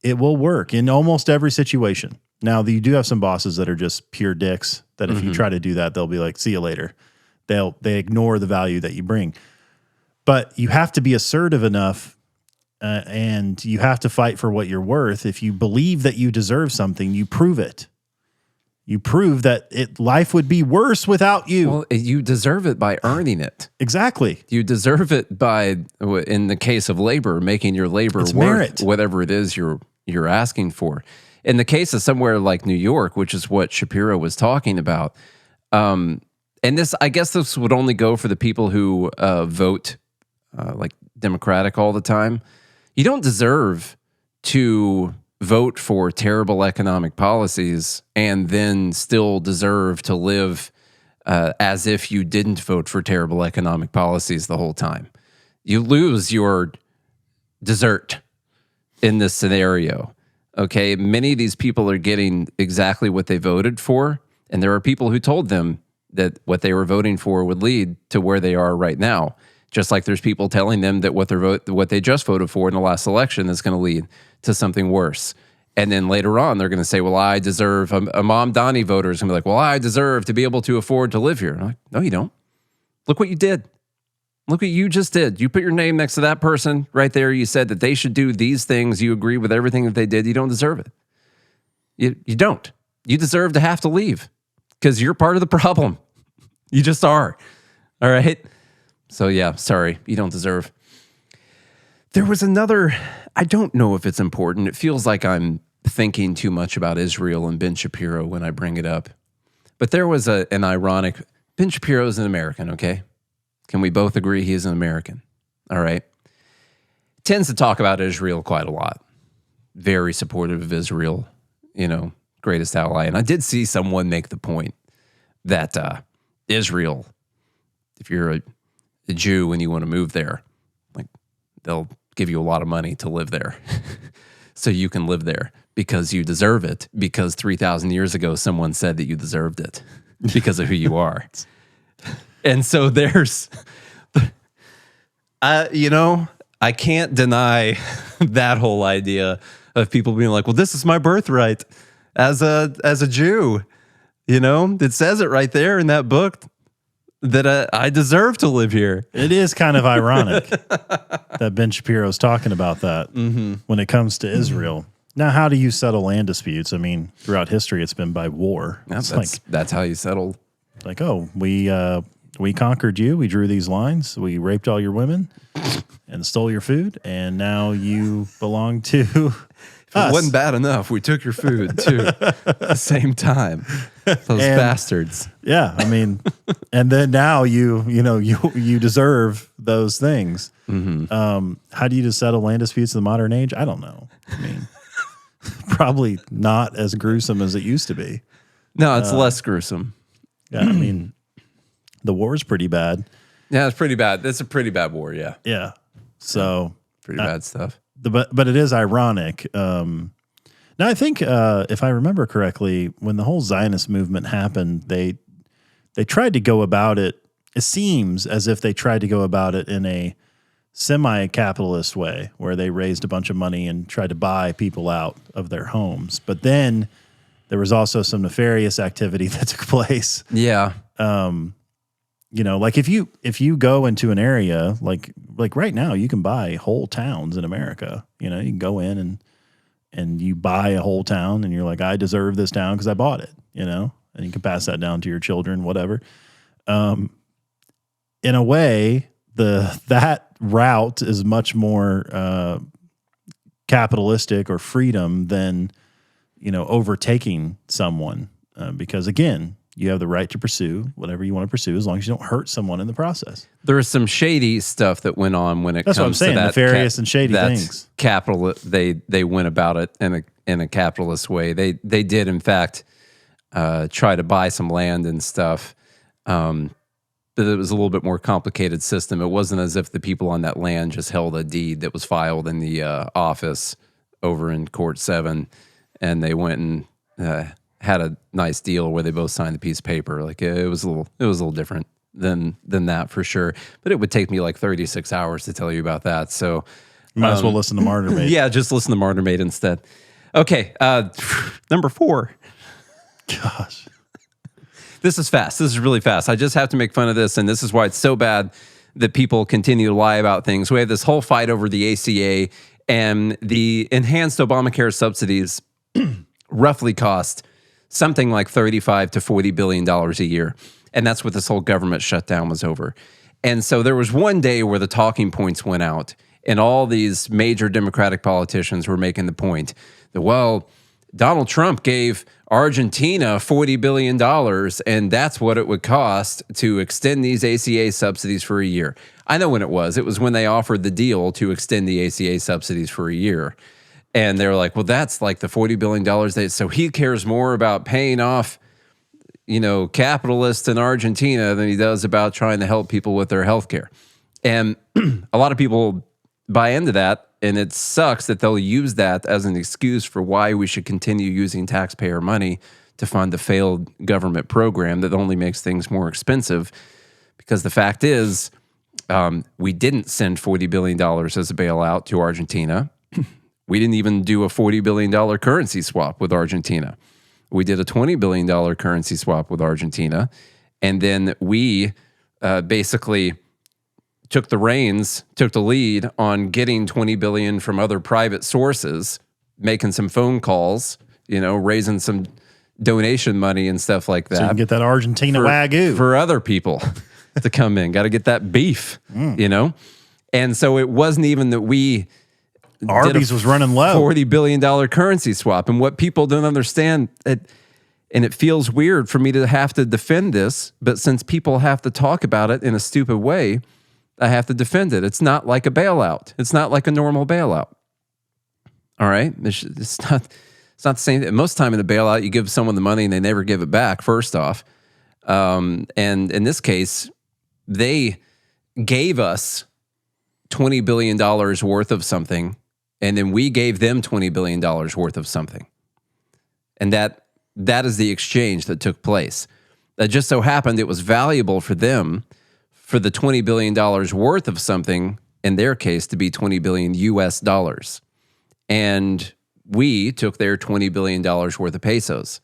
it will work in almost every situation. Now, you do have some bosses that are just pure dicks that if you try to do that, they'll be like, see you later. They ignore the value that you bring. But you have to be assertive enough and you have to fight for what you're worth. If you believe that you deserve something, you prove it. You prove that life would be worse without you. Well, you deserve it by earning it. Exactly. You deserve it by, in the case of labor, making your labor worth merit. Whatever it is you're asking for. In the case of somewhere like New York, which is what Shapiro was talking about, and I guess this would only go for the people who vote like Democratic all the time. You don't deserve to vote for terrible economic policies and then still deserve to live as if you didn't vote for terrible economic policies the whole time. You lose your dessert in this scenario. Okay, many of these people are getting exactly what they voted for, and there are people who told them that what they were voting for would lead to where they are right now. Just like there's people telling them that what they just voted for in the last election is going to lead to something worse. And then later on, they're going to say, well, I deserve, a Mom Donnie voter is going to be like, well, I deserve to be able to afford to live here. And I'm like, no, you don't. Look what you did. Look what you just did. You put your name next to that person right there. You said that they should do these things. You agree with everything that they did. You don't deserve it. You don't. You deserve to have to leave because you're part of the problem. You just are. All right? So yeah, sorry. You don't deserve. There was another, I don't know if it's important. It feels like I'm thinking too much about Israel and Ben Shapiro when I bring it up. But there was an ironic, Ben Shapiro is an American, okay? Can we both agree he is an American? All right. Tends to talk about Israel quite a lot. Very supportive of Israel, greatest ally. And I did see someone make the point that Israel, if you're a Jew and you want to move there, like they'll give you a lot of money to live there. So you can live there because you deserve it, because 3,000 years ago someone said that you deserved it because of who you are. And so there's, I can't deny that whole idea of people being like, well, this is my birthright as a Jew. It says it right there in that book that I deserve to live here. It is kind of ironic that Ben Shapiro's talking about that when it comes to Israel. Now, how do you settle land disputes? I mean, throughout history, it's been by war. Yeah, that's how you settle. Like, oh, we conquered you. We drew these lines. We raped all your women and stole your food. And now you belong to us. It wasn't bad enough. We took your food too at the same time. Those bastards. Yeah, I mean, and then now you deserve those things. How do you just settle land disputes in the modern age? I don't know. I mean, probably not as gruesome as it used to be. No, it's less gruesome. Yeah, I mean, the war is pretty bad. Yeah, it's pretty bad. It's a pretty bad war. Yeah. Yeah. So pretty bad stuff. But it is ironic. Now, I think if I remember correctly, when the whole Zionist movement happened, they tried to go about it. It seems as if they tried to go about it in a semi-capitalist way, where they raised a bunch of money and tried to buy people out of their homes. But then there was also some nefarious activity that took place. Yeah. Like if you go into an area like right now, you can buy whole towns in America. You can go in and you buy a whole town, and you're like, I deserve this town because I bought it. And you can pass that down to your children, whatever. In a way, that route is much more capitalistic or freedom than overtaking someone, because again, you have the right to pursue whatever you want to pursue as long as you don't hurt someone in the process. There is some shady stuff that went on when it That's comes what I'm saying, to that nefarious and shady things. They went about it in a capitalist way. They did in fact try to buy some land and stuff, but it was a little bit more complicated system. It wasn't as if the people on that land just held a deed that was filed in the office over in Court 7, and they went and had a nice deal where they both signed a piece of paper. Like it was a little different than that for sure. But it would take me like 36 hours to tell you about that. So you might as well listen to Martyr Mate. Yeah, just listen to Martyr Mate instead. Okay, number 4. Gosh. This is fast. This is really fast. I just have to make fun of this, and this is why it's so bad that people continue to lie about things. We have this whole fight over the ACA, and the enhanced Obamacare subsidies roughly cost something like $35 to $40 billion a year. And that's what this whole government shutdown was over. And so there was one day where the talking points went out, and all these major Democratic politicians were making the point that, well, Donald Trump gave Argentina $40 billion, and that's what it would cost to extend these ACA subsidies for a year. I know when it was. It was when they offered the deal to extend the ACA subsidies for a year. And they were like, well, that's like the $40 billion. So he cares more about paying off, capitalists in Argentina than he does about trying to help people with their health care. And a lot of people buy into that, and it sucks that they'll use that as an excuse for why we should continue using taxpayer money to fund a failed government program that only makes things more expensive. Because the fact is, We didn't send $40 billion as a bailout to Argentina. We didn't even do a $40 billion currency swap with Argentina. We did a $20 billion currency swap with Argentina. And then we basically took the reins, took the lead on getting $20 billion from other private sources, making some phone calls, raising some donation money and stuff like that. So you can get that Argentina Wagyu. For other people to come in. Got to get that beef, And so it wasn't even that we Arby's was running low. $40 billion currency swap. And what people don't understand, and it feels weird for me to have to defend this, but since people have to talk about it in a stupid way, I have to defend it. It's not like a bailout. It's not like a normal bailout. All right? It's not the same. Most time in a bailout, you give someone the money and they never give it back, first off. And in this case, they gave us $20 billion worth of something, and then we gave them $20 billion worth of something. And that is the exchange that took place. That just so happened it was valuable for them for the $20 billion worth of something, in their case, to be $20 billion US dollars. And we took their $20 billion worth of pesos.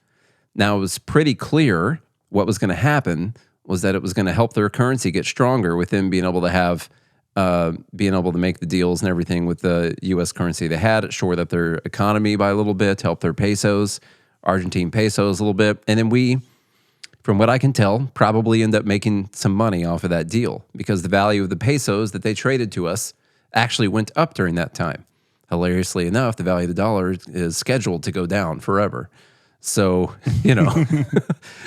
Now, it was pretty clear what was going to happen was that it was going to help their currency get stronger with them being able to have, being able to make the deals and everything with the U.S. currency they had. It shored up their economy by a little bit, helped their pesos, Argentine pesos a little bit. And then we, from what I can tell, probably end up making some money off of that deal because the value of the pesos that they traded to us actually went up during that time. Hilariously enough, the value of the dollar is scheduled to go down forever. So,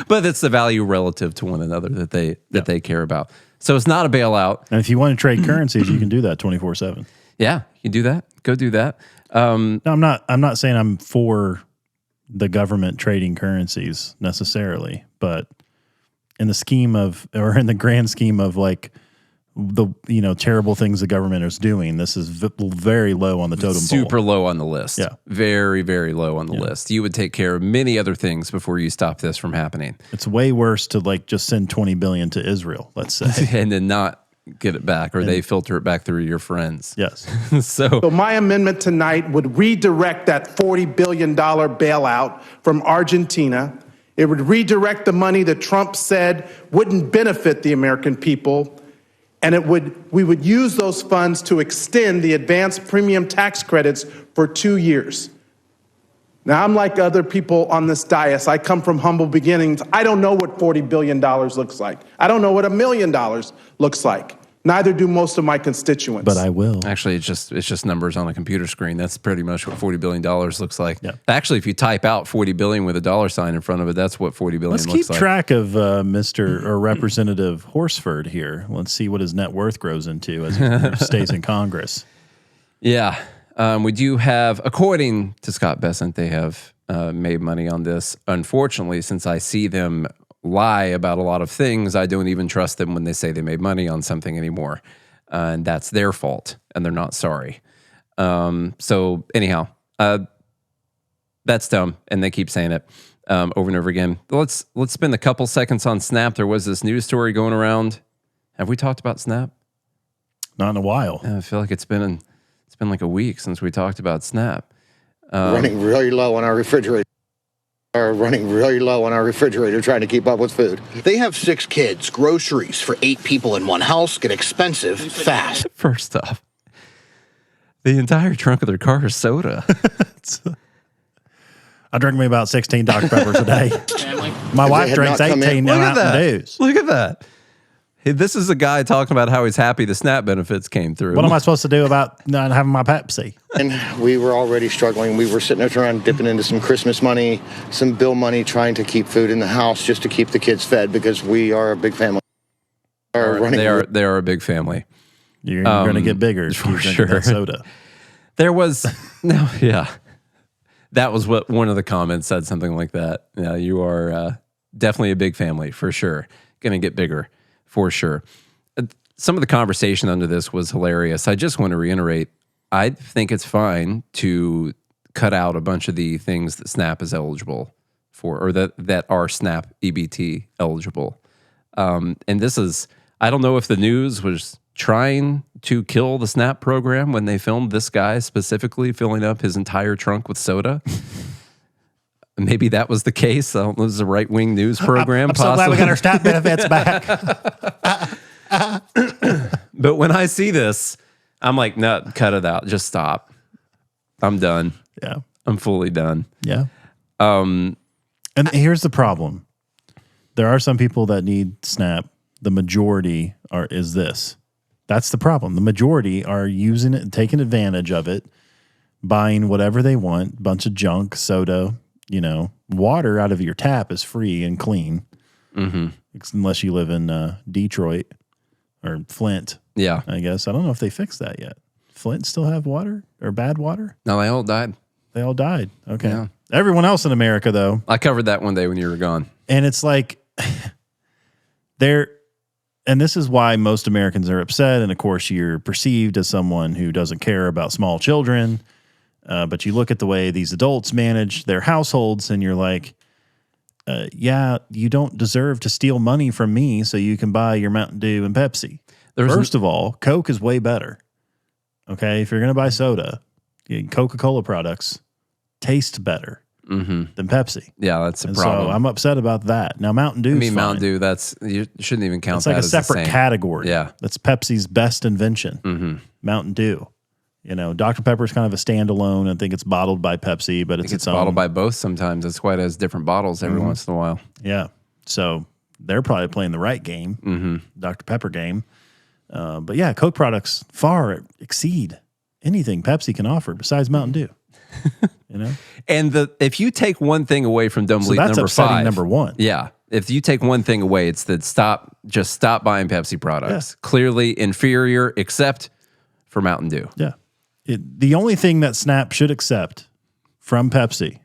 but it's the value relative to one another that they care about. So it's not a bailout. And if you want to trade currencies, you can do that 24/7. Yeah, you do that. Go do that. No, I'm not saying I'm for the government trading currencies necessarily, but in the scheme of, or in the grand scheme of like the terrible things the government is doing, this is very low on the totem pole. Super low on the list. Yeah. Very, very low on the list. You would take care of many other things before you stop this from happening. It's way worse to like just send $20 billion to Israel, let's say. And then not get it back, or they filter it back through your friends. Yes. So my amendment tonight would redirect that $40 billion bailout from Argentina. It would redirect the money that Trump said wouldn't benefit the American people. And we would use those funds to extend the advanced premium tax credits for 2 years. Now, I'm like other people on this dais. I come from humble beginnings. I don't know what $40 billion looks like. I don't know what $1 million looks like. Neither do most of my constituents. But I will. Actually, it's just numbers on a computer screen. That's pretty much what $40 billion looks like. Yeah. Actually, if you type out 40 billion with a dollar sign in front of it, that's what 40 billion Let's looks keep like. track of Mr. or Representative Horsford here. Let's see what his net worth grows into as he stays in Congress. Yeah. We do have, according to Scott Bessent, they have made money on this. Unfortunately, since I see them lie about a lot of things, I don't even trust them when they say they made money on something anymore. And that's their fault, and they're not sorry. So anyhow, that's dumb, and they keep saying it over and over again. Let's spend a couple seconds on Snap. There was this news story going around. Have we talked about Snap? Not in a while. I feel like it's been like a week since we talked about Snap. Running really low on our refrigerator. Trying to keep up with food. They have 6 kids. Groceries for 8 people in one house get expensive fast. First off, the entire trunk of their car is soda. I drink me about 16 Dr. Peppers a day. My wife drinks 18 Mountain Dews. Look at that. Hey, this is a guy talking about how he's happy the SNAP benefits came through. What am I supposed to do about not having my Pepsi? And we were already struggling. We were sitting there around dipping into some Christmas money, some bill money, trying to keep food in the house just to keep the kids fed because we are a big family. They are a big family. You're going to get bigger if you drink that soda. There was that was what one of the comments said, something like that. Yeah, you are definitely a big family for sure. Going to get bigger. For sure. Some of the conversation under this was hilarious. I just want to reiterate, I think it's fine to cut out a bunch of the things that SNAP is eligible for, or that are SNAP EBT eligible. And this is, I don't know if the news was trying to kill the SNAP program when they filmed this guy specifically filling up his entire trunk with soda? Maybe that was the case. I don't know, this is a right-wing news program. I'm so glad we got our SNAP benefits back. But when I see this, I'm like, no, cut it out. Just stop. I'm done. Yeah. I'm fully done. Yeah. And here's the problem. There are some people that need SNAP. The majority is this. That's the problem. The majority are using it and taking advantage of it, buying whatever they want, bunch of junk, soda, water out of your tap is free and clean. Unless you live in Detroit or Flint. Yeah. I guess. I don't know if they fixed that yet. Flint still have water or bad water? No, they all died. They all died. Okay. Yeah. Everyone else in America, though. I covered that one day when you were gone. And it's like, and this is why most Americans are upset. And of course, you're perceived as someone who doesn't care about small children. But you look at the way these adults manage their households and you're like, yeah, you don't deserve to steal money from me so you can buy your Mountain Dew and Pepsi. First of all, Coke is way better. Okay, if you're going to buy soda, Coca-Cola products taste better than Pepsi. Yeah, that's a problem. So I'm upset about that. Now, Mountain Dew. Mountain Dew. You shouldn't even count. It's like that a as the separate same category. Yeah, that's Pepsi's best invention. Mountain Dew. Dr. Pepper is kind of a standalone. I think it's bottled by Pepsi, but it's own. Bottled by both sometimes. That's why it has different bottles every once in a while. Yeah. So they're probably playing the right game, Dr. Pepper game. But yeah, Coke products far exceed anything Pepsi can offer besides Mountain Dew. And if you take one thing away from Dumb Bleep, that's number upsetting 5, number 1. Yeah. If you take one thing away, it's that stop buying Pepsi products. Yeah. Clearly inferior, except for Mountain Dew. Yeah. The only thing that Snap should accept from Pepsi,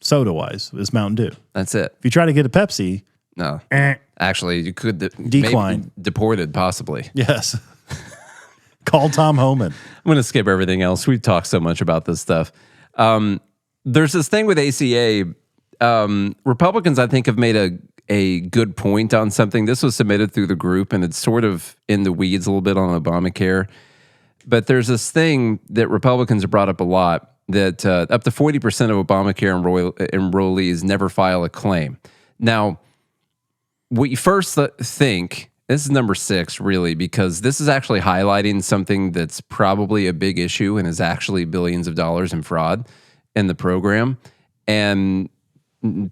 soda-wise, is Mountain Dew. That's it. If you try to get a Pepsi, no. Actually, you could decline. Maybe deported, possibly. Yes. Call Tom Homan. I'm going to skip everything else. We've talked so much about this stuff. There's this thing with ACA. Republicans, I think, have made a good point on something. This was submitted through the group, and it's sort of in the weeds a little bit on Obamacare. But there's this thing that Republicans have brought up a lot, that up to 40% of Obamacare enrollees never file a claim. Now, what you first think, this is number 6, really, because this is actually highlighting something that's probably a big issue and is actually billions of dollars in fraud in the program. And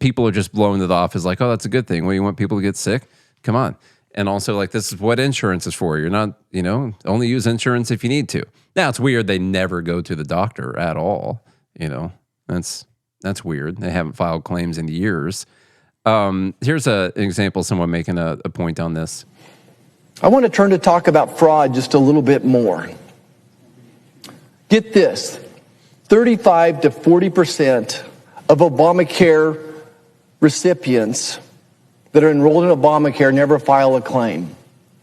people are just blowing it off as like, oh, that's a good thing. Well, you want people to get sick? Come on. And also, like, this is what insurance is for. You're not, only use insurance if you need to. Now, it's weird they never go to the doctor at all. That's weird. They haven't filed claims in years. Here's an example of someone making a point on this. I want to turn to talk about fraud just a little bit more. Get this, 35 to 40% of Obamacare recipients that are enrolled in Obamacare never file a claim.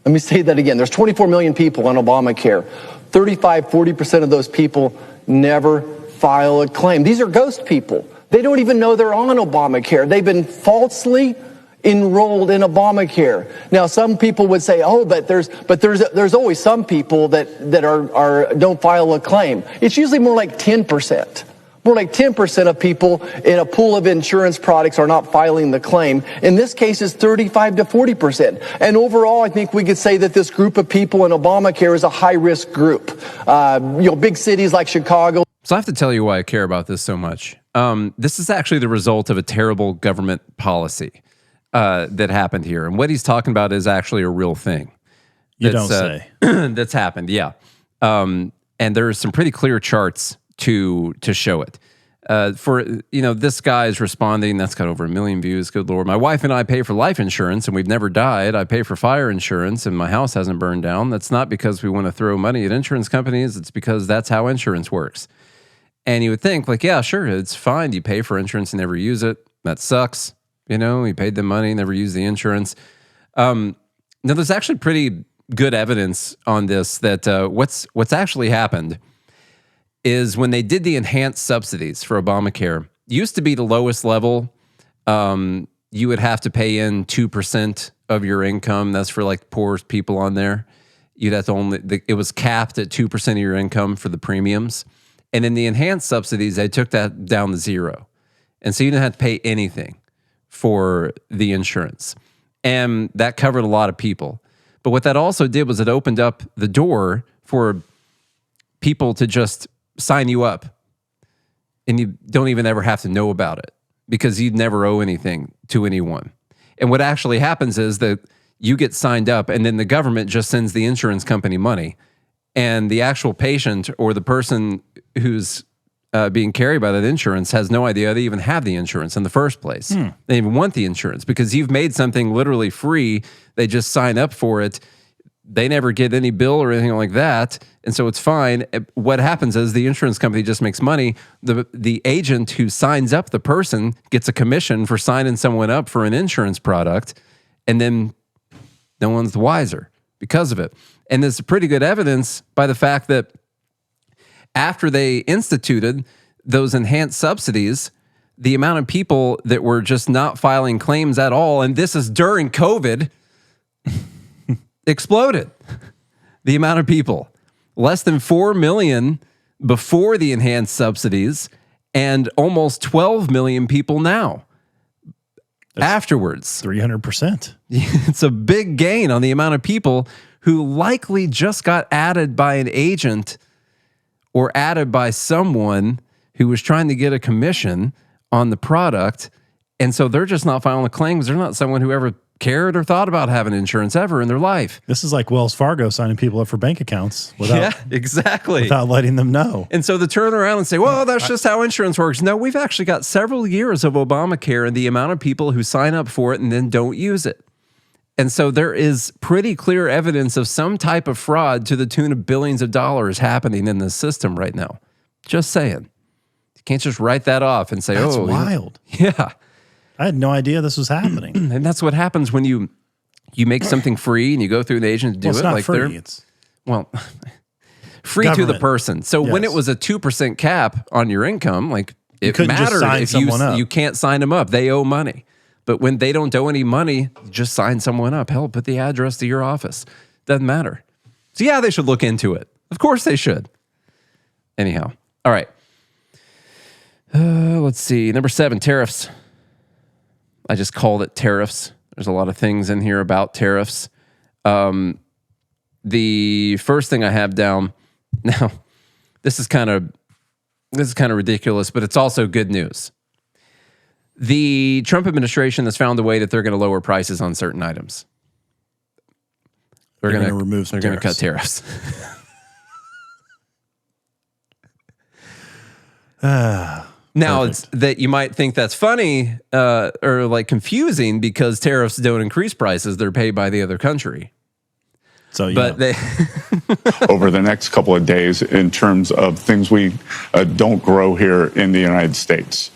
Let me say that again. There's 24 million people on Obamacare. 35, 40% of those people never file a claim. These are ghost people. They don't even know they're on Obamacare. They've been falsely enrolled in Obamacare. Now, some people would say, "Oh, but there's always some people that don't file a claim." It's usually more like 10%. More like 10% of people in a pool of insurance products are not filing the claim. In this case, it's 35 to 40%. And overall, I think we could say that this group of people in Obamacare is a high-risk group. Big cities like Chicago. So I have to tell you why I care about this so much. This is actually the result of a terrible government policy that happened here. And what he's talking about is actually a real thing. You don't say. That's happened, yeah. And there's some pretty clear charts to show it. This guy is responding, that's got over 1 million views, good Lord. My wife and I pay for life insurance and we've never died. I pay for fire insurance and my house hasn't burned down. That's not because we want to throw money at insurance companies. It's because that's how insurance works. And you would think, like, yeah, sure, it's fine. You pay for insurance and never use it. That sucks. You paid the money, never used the insurance. Now, there's actually pretty good evidence on this that what's actually happened is when they did the enhanced subsidies for Obamacare, used to be the lowest level. You would have to pay in 2% of your income. That's for like poorest people on there. you'd have to it was capped at 2% of your income for the premiums. And in the enhanced subsidies, they took that down to 0. And so you didn't have to pay anything for the insurance. And that covered a lot of people. But what that also did was it opened up the door for people to just sign you up. And you don't even ever have to know about it because you'd never owe anything to anyone. And what actually happens is that you get signed up and then the government just sends the insurance company money. And the actual patient or the person who's being carried by that insurance has no idea they even have the insurance in the first place. They even want the insurance because you've made something literally free. They just sign up for it. They never get any bill or anything like that. And so it's fine. What happens is the insurance company just makes money. The agent who signs up the person gets a commission for signing someone up for an insurance product. And then no one's the wiser because of it. And there's pretty good evidence by the fact that after they instituted those enhanced subsidies, the amount of people that were just not filing claims at all, and this is during COVID, exploded. The amount of people. Less than 4 million before the enhanced subsidies, and almost 12 million people now. Afterwards. 300%. It's a big gain on the amount of people who likely just got added by an agent or added by someone who was trying to get a commission on the product. And so they're just not filing the claims. They're not someone who ever cared or thought about having insurance ever in their life. This is like Wells Fargo signing people up for bank accounts without letting them know. And so to turn around and say, well, that's just how insurance works. No, we've actually got several years of Obamacare and the amount of people who sign up for it and then don't use it. And so there is pretty clear evidence of some type of fraud to the tune of billions of dollars happening in this system right now. Just saying. You can't just write that off and say, that's oh, wild. Yeah. I had no idea this was happening. And that's what happens when you make something free and you go through an agent to do it's it. Not like free. It's free government. to the person. So when it was a 2% cap on your income, like it mattered if you can't sign them up. They owe money. But when they don't owe any money, just sign someone up. Hell, put the address to your office. Doesn't matter. So yeah, they should look into it. Of course they should. Anyhow. All right. Let's see. Number 7, tariffs. I just called it tariffs. There's a lot of things in here about tariffs. The first thing I have down now, this is kind of ridiculous, but it's also good news. The Trump administration has found a way that they're going to lower prices on certain items. They're going to remove some They're going to cut tariffs. Now, it's that you might think that's funny or like confusing because tariffs don't increase prices. They're paid by the other country. So, but they over the next couple of days in terms of things we don't grow here in the United States.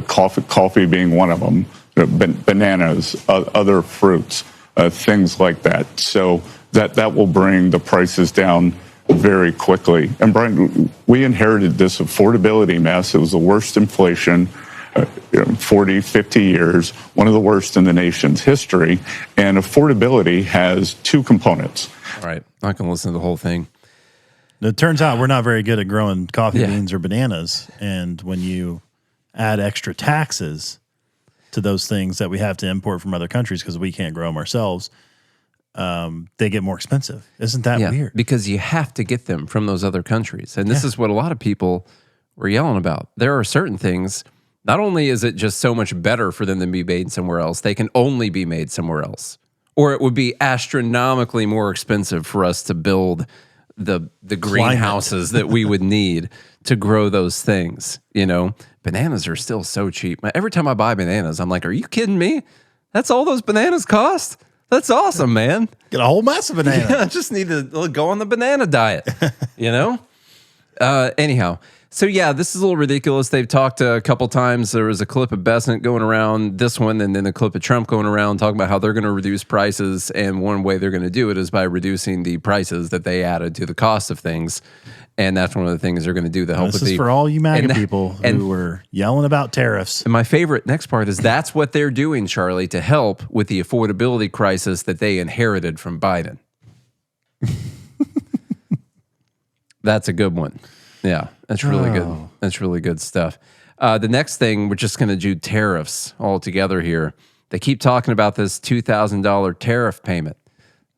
Coffee being one of them, bananas, other fruits, things like that. So that will bring the prices down very quickly. And Brian, we inherited this affordability mess. It was the worst inflation 40, 50 years, one of the worst in the nation's history. And affordability has 2 components. All right, I'm not going to listen to the whole thing. It turns out we're not very good at growing coffee beans or bananas. And when you add extra taxes to those things that we have to import from other countries because we can't grow them ourselves, they get more expensive. Isn't that weird? Because you have to get them from those other countries. And this is what a lot of people were yelling about. There are certain things, not only is it just so much better for them to be made somewhere else, they can only be made somewhere else. Or it would be astronomically more expensive for us to build the greenhouses that we would need to grow those things. You know, bananas are still so cheap. Every time I buy bananas, I'm like, are you kidding me? That's all those bananas cost? That's awesome, man. Get a whole mess of bananas. Yeah, I just need to go on the banana diet, you know? Anyhow, so yeah, this is a little ridiculous. They've talked a couple times. There was a clip of Bessent going around, this one, and then a clip of Trump going around talking about how they're going to reduce prices. And one way they're going to do it is by reducing the prices that they added to the cost of things. And that's one of the things they're going to do to help with this is for all you MAGA people who were yelling about tariffs. And my favorite next part is that's what they're doing, Charlie, to help with the affordability crisis that they inherited from Biden. That's a good one. Yeah, that's really good. That's really good stuff. The next thing, we're just going to do tariffs all together here. They keep talking about this $2,000 tariff payment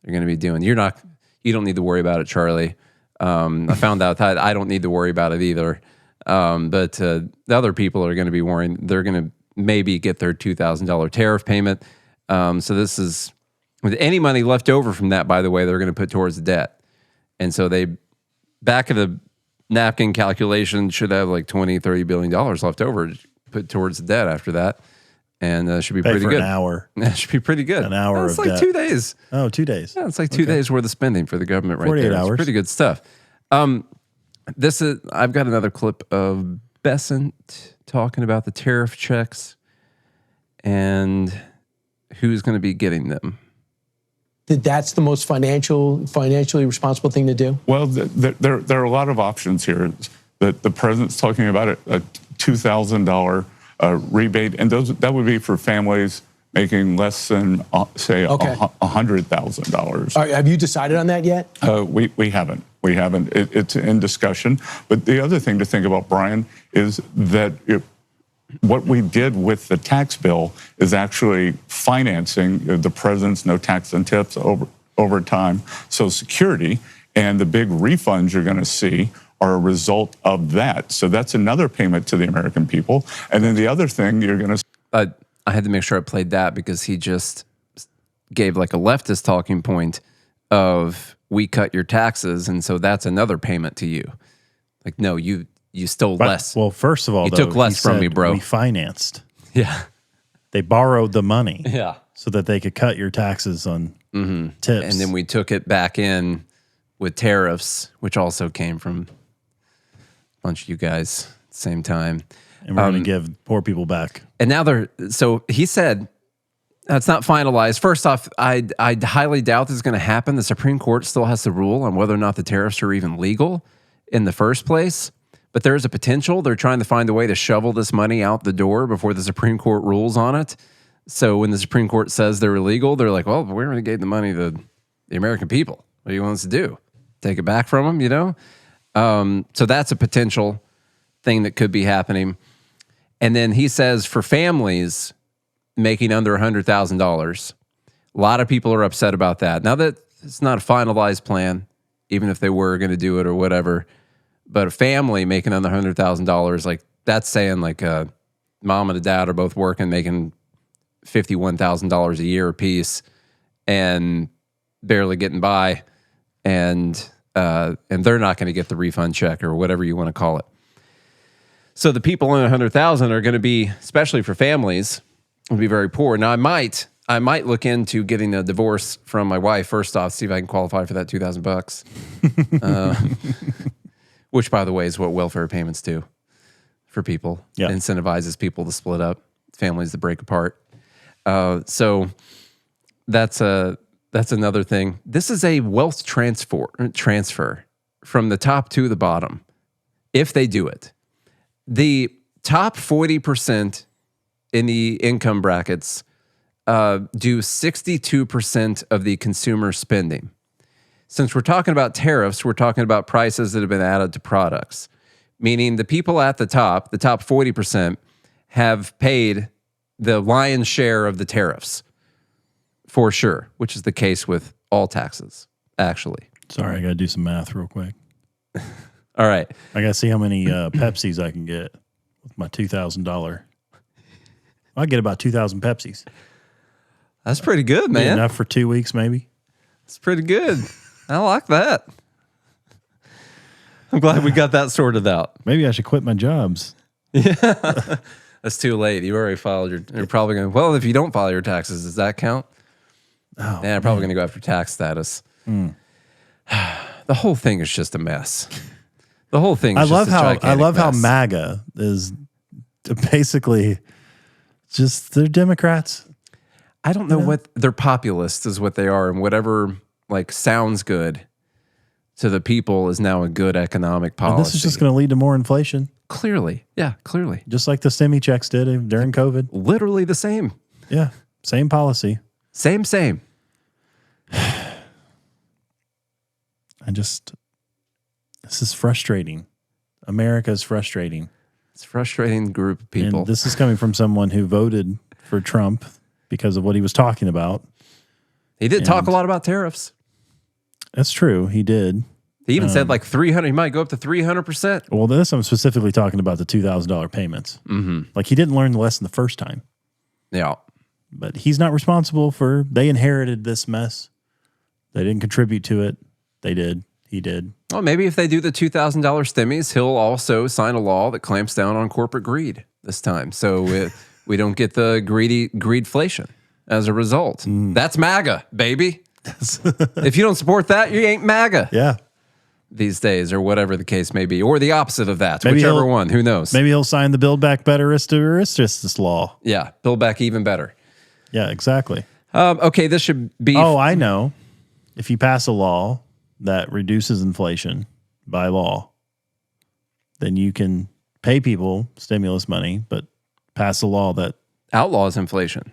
they're going to be doing. You don't need to worry about it, Charlie. I found out that I don't need to worry about it either. But the other people are going to be worrying. They're going to maybe get their $2,000 tariff payment. So this is, with any money left over from that, by the way, they're going to put towards the debt. And so they, back of the napkin calculation, should have like $20-30 billion left over to put towards the debt after that. And should be Pay pretty for good. An hour. That should be pretty good. An hour It's of like debt. 2 days. Oh, 2 days. Yeah, it's like 2 days worth of spending for the government right 48 there. hours. It's pretty good stuff. I've got another clip of Besant talking about the tariff checks and who's going to be getting them. That's the most financially responsible thing to do? Well, there are a lot of options here. The president's talking about a $2,000 rebate, and that would be for families making less than, say, $100,000. Have you decided on that yet? We haven't. It's in discussion. But the other thing to think about, Brian, is that what we did with the tax bill is actually financing the president's no tax and tips over time. Social Security and the big refunds you're going to see are a result of that. So that's another payment to the American people. And then the other thing you're going to... I had to make sure I played that because he just gave like a leftist talking point of we cut your taxes, and so that's another payment to you. Like, no, you stole less. Well, first of all, you took less from me, bro. We financed. Yeah. They borrowed the money. Yeah. So that they could cut your taxes on tips. And then we took it back in with tariffs, which also came from a bunch of you guys at the same time. And we're going to give poor people back. And now so he said, it's not finalized. First off, I highly doubt this is going to happen. The Supreme Court still has to rule on whether or not the tariffs are even legal in the first place. But there is a potential. They're trying to find a way to shovel this money out the door before the Supreme Court rules on it. So when the Supreme Court says they're illegal, they're like, well, we already gave the money to the American people. What do you want us to do? Take it back from them, you know? So that's a potential thing that could be happening. And then he says for families making under $100,000, a lot of people are upset about that. Now that it's not a finalized plan, even if they were going to do it or whatever, but a family making under $100,000, like that's saying like mom and a dad are both working, making $51,000 a year apiece and barely getting by, and they're not going to get the refund check or whatever you want to call it. So the people in 100,000 are going to be, especially for families, will be very poor. Now I might look into getting a divorce from my wife first off, see if I can qualify for that $2,000. Which, by the way, is what welfare payments do for people. Yeah. It incentivizes people to split up, families to break apart. So that's another thing. This is a wealth transfer from the top to the bottom, if they do it. The top 40% in the income brackets do 62% of the consumer spending. Since we're talking about tariffs, we're talking about prices that have been added to products, meaning the people at the top 40%, have paid the lion's share of the tariffs, for sure, which is the case with all taxes, actually. Sorry, I got to do some math real quick. All right. I got to see how many Pepsis I can get with my $2,000. I'll get about 2,000 Pepsis. That's pretty good, man. Be enough for 2 weeks, maybe. It's pretty good. I like that. I'm glad we got that sorted out. Maybe I should quit my jobs. Yeah. That's too late. You already filed you're probably going to, well, if you don't file your taxes, does that count? Oh, yeah, I'm probably going to go after tax status. The whole thing is just a mess. The whole thing is I love how mess. MAGA is basically just, they're Democrats. I don't know what they're populists is what they are, and whatever like sounds good to the people is now a good economic policy. And this is just going to lead to more inflation. Clearly. Yeah, clearly. Just like the stimmy checks did during COVID. Literally the same. Yeah, same policy. Same. This is frustrating. America is frustrating. It's a frustrating group of people. And this is coming from someone who voted for Trump because of what he was talking about. He did talk a lot about tariffs. That's true. He did. He even said like 300. He might go up to 300%. Well, this I'm specifically talking about the $2,000 payments. Mm-hmm. Like he didn't learn the lesson the first time. Yeah. But he's not responsible for, they inherited this mess. They didn't contribute to it. They did. He did. Well, maybe if they do the $2,000 stimmies, he'll also sign a law that clamps down on corporate greed this time. So we don't get the greedflation as a result. That's MAGA, baby. If you don't support that, you ain't MAGA. Yeah. These days, or whatever the case may be, or the opposite of that, Maybe whichever one, who knows? Maybe he'll sign the Build Back Better this law. Yeah, Build Back Even Better. Yeah, exactly. Okay, this should be... Oh, I know. If you pass a law that reduces inflation by law, then you can pay people stimulus money, but pass a law that... outlaws inflation.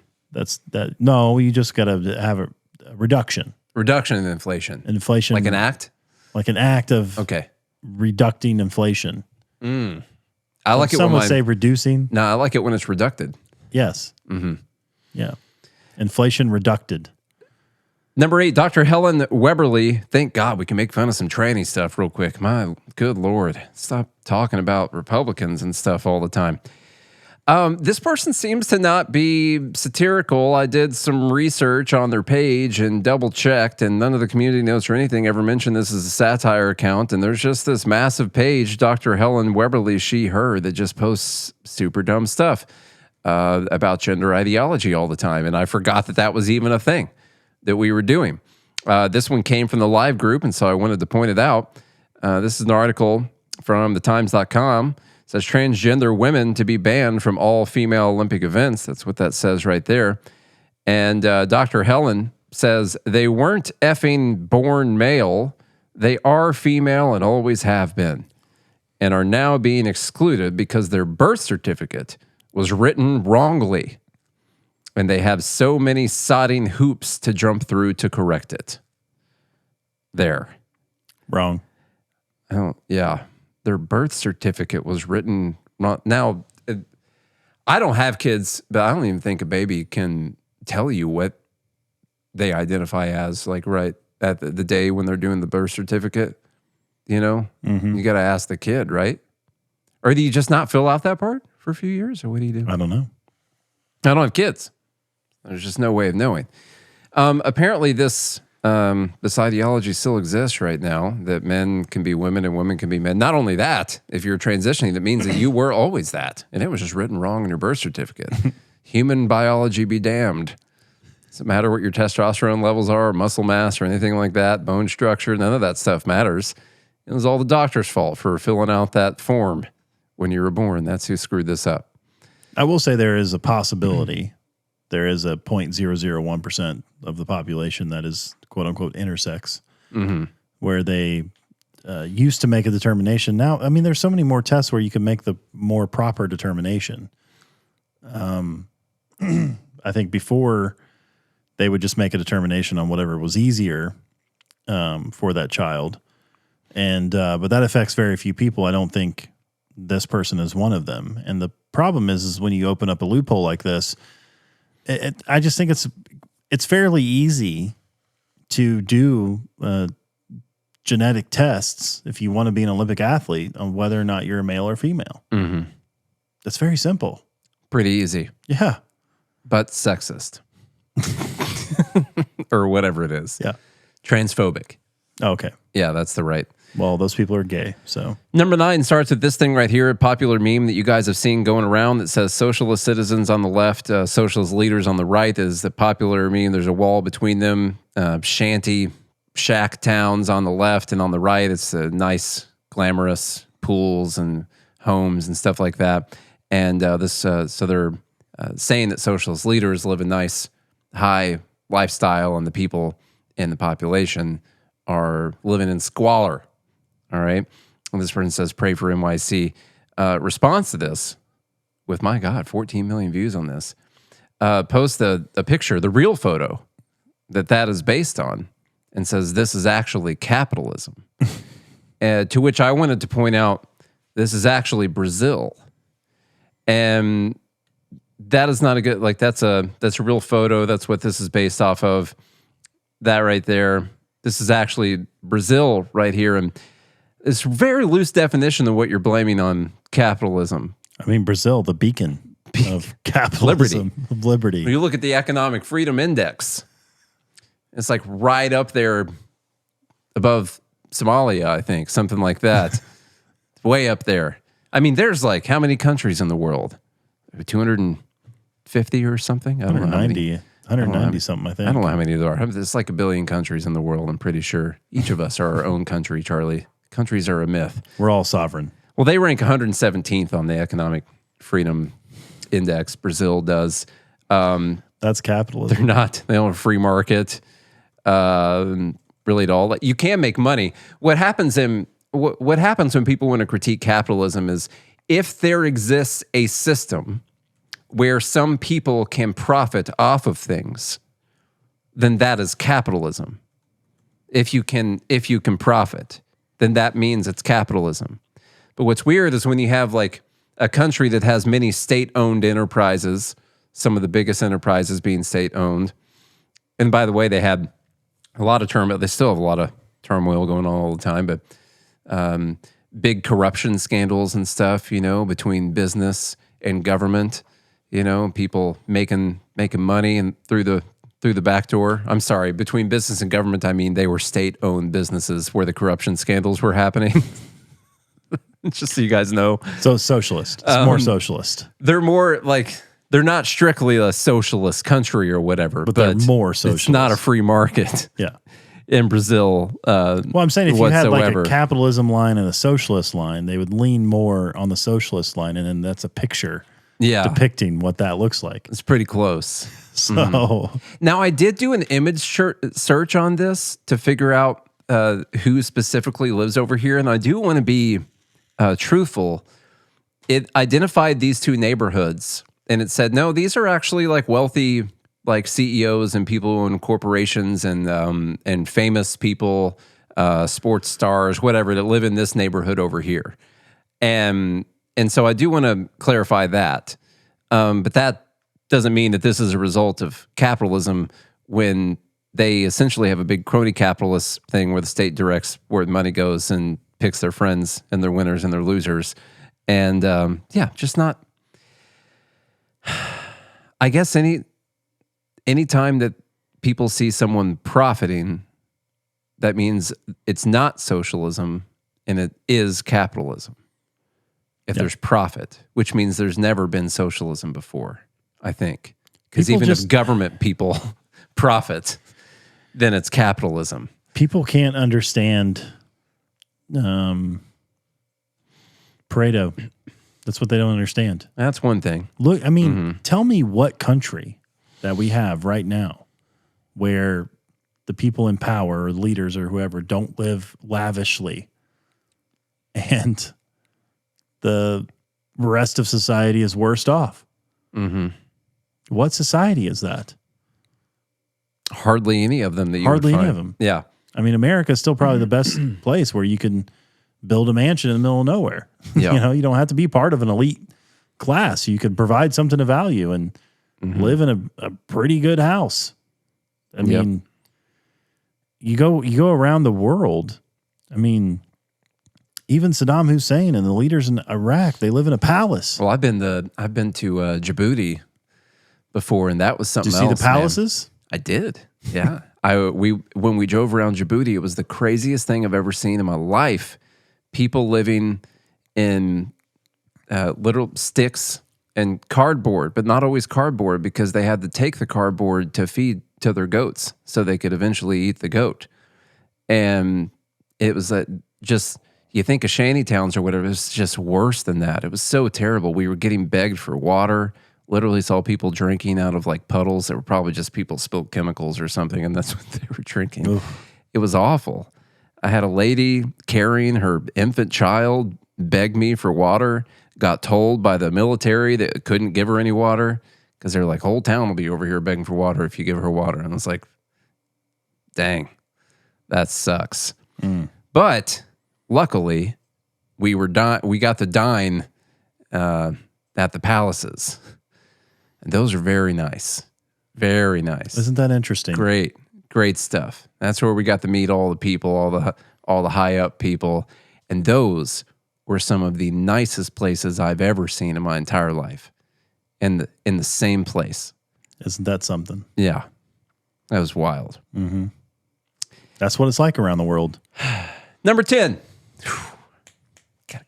No, you just got to have a reduction. Reduction in inflation. Inflation. Like an act? Like an act of reducting inflation. I like it some when would say reducing. No, I like it when it's reducted. Yes. Mm-hmm. Yeah. Inflation reducted. Number 8, Dr. Helen Weberly. Thank God we can make fun of some tranny stuff real quick. My good Lord. Stop talking about Republicans and stuff all the time. This person seems to not be satirical. I did some research on their page and double checked, and none of the community notes or anything ever mentioned this as a satire account. And there's just this massive page, Dr. Helen Weberly, she, her, that just posts super dumb stuff about gender ideology all the time. And I forgot that was even a thing that we were doing. This one came from the live group, and so I wanted to point it out. This is an article from thetimes.com. It says transgender women to be banned from all female Olympic events. That's what that says right there. And Dr. Helen says they weren't effing born male. They are female and always have been, and are now being excluded because their birth certificate was written wrongly. And they have so many sodding hoops to jump through to correct it. There. Wrong. Oh, yeah. Their birth certificate was written wrong. Now, I don't have kids, but I don't even think a baby can tell you what they identify as, like right at the day when they're doing the birth certificate. You know? Mm-hmm. You got to ask the kid, right? Or do you just not fill out that part for a few years? Or what do you do? I don't know. I don't have kids. There's just no way of knowing. Apparently, this ideology still exists right now, that men can be women and women can be men. Not only that, if you're transitioning, that means that you were always that, and it was just written wrong in your birth certificate. Human biology be damned. Doesn't matter what your testosterone levels are, or muscle mass, or anything like that, bone structure, none of that stuff matters. It was all the doctor's fault for filling out that form when you were born. That's who screwed this up. I will say there is a possibility. There is a 0.001% of the population that is quote unquote intersex, where they used to make a determination. Now, I mean, there's so many more tests where you can make the more proper determination. I think before they would just make a determination on whatever was easier for that child. And but that affects very few people. I don't think this person is one of them. And the problem is when you open up a loophole like this, I just think it's fairly easy to do genetic tests if you want to be an Olympic athlete on whether or not you're a male or female. Mm-hmm. That's very simple. Pretty easy. Yeah. But sexist. Or whatever it is. Yeah. Transphobic. Okay. Yeah, that's the right. Well, those people are gay, so. Number 9 starts with this thing right here, a popular meme that you guys have seen going around that says socialist citizens on the left, socialist leaders on the right is the popular meme. There's a wall between them, shanty shack towns on the left, and on the right, it's nice, glamorous pools and homes and stuff like that. And so they're saying that socialist leaders live a nice, high lifestyle, and the people in the population are living in squalor. All right. And this person says, pray for NYC. Response to this, with my God, 14 million views on this, post a picture, the real photo that is based on, and says, this is actually capitalism. To which I wanted to point out, this is actually Brazil. And that is not a good, like, that's a real photo. That's what this is based off of. That right there. This is actually Brazil right here. And it's a very loose definition of what you're blaming on capitalism. I mean, Brazil, the beacon of capitalism, of liberty. When you look at the Economic Freedom Index, it's like right up there above Somalia, I think, something like that. Way up there. I mean, there's like how many countries in the world? 250 or something? I don't know. 190 something, I think. I don't know how many there are. There's like 1 billion countries in the world, I'm pretty sure. Each of us are our own country, Charlie. Countries are a myth. We're all sovereign. Well, they rank 117th on the Economic Freedom Index. Brazil does. That's capitalism. They're not. They don't have a free market. Really at all. You can make money. What happens when people want to critique capitalism is if there exists a system where some people can profit off of things, then that is capitalism. If you can profit, then that means it's capitalism. But what's weird is when you have like a country that has many state-owned enterprises, some of the biggest enterprises being state-owned. And by the way, they had a lot of turmoil. They still have a lot of turmoil going on all the time, but big corruption scandals and stuff, between business and government, people making money and through the back door. I'm sorry, between business and government, I mean they were state-owned businesses where the corruption scandals were happening. Just so you guys know. So socialist. It's more socialist. They're more like, they're not strictly a socialist country or whatever, but they're more socialist. It's not a free market. Yeah. In Brazil. Well, I'm saying if you had like a capitalism line and a socialist line, they would lean more on the socialist line, and then that's a picture depicting what that looks like. It's pretty close. So now I did do an image search on this to figure out who specifically lives over here, and I do want to be truthful. It identified these two neighborhoods, and it said, no, these are actually like wealthy, like CEOs and people who own corporations and famous people, sports stars, whatever, that live in this neighborhood over here. And so I do want to clarify that. But that doesn't mean that this is a result of capitalism when they essentially have a big crony capitalist thing where the state directs where the money goes and picks their friends and their winners and their losers. And just not, I guess any time that people see someone profiting, that means it's not socialism and it is capitalism. If there's profit, which means there's never been socialism before, I think. Because even if government people profit, then it's capitalism. People can't understand Pareto. That's what they don't understand. That's one thing. Look, I mean, tell me what country that we have right now where the people in power or leaders or whoever don't live lavishly and the rest of society is worst off. Mm-hmm. What society is that? Hardly any of them that you Hardly would find. any of them. Yeah. I mean, America is still probably the best place where you can build a mansion in the middle of nowhere. Yeah. You don't have to be part of an elite class. You could provide something of value and live in a pretty good house. I mean, you go around the world. I mean, even Saddam Hussein and the leaders in Iraq, they live in a palace. Well, I've been to Djibouti before, and that was something else. Did you see the palaces? Man. I did. Yeah. When we drove around Djibouti, it was the craziest thing I've ever seen in my life. People living in little sticks and cardboard, but not always cardboard because they had to take the cardboard to feed to their goats so they could eventually eat the goat. And it was just, you think of shanty towns or whatever, it's just worse than that. It was so terrible. We were getting begged for water. Literally saw people drinking out of like puddles that were probably just people spilled chemicals or something, and that's what they were drinking. Oof. It was awful. I had a lady carrying her infant child beg me for water, got told by the military that couldn't give her any water because they're like, whole town will be over here begging for water if you give her water. And I was like, dang, that sucks. But luckily, we got to dine at the palaces. And those are very nice. Very nice. Isn't that interesting? Great stuff. That's where we got to meet all the people, all the high up people. And those were some of the nicest places I've ever seen in my entire life. In the same place. Isn't that something? Yeah. That was wild. Mm-hmm. That's what it's like around the world. Number 10. Gotta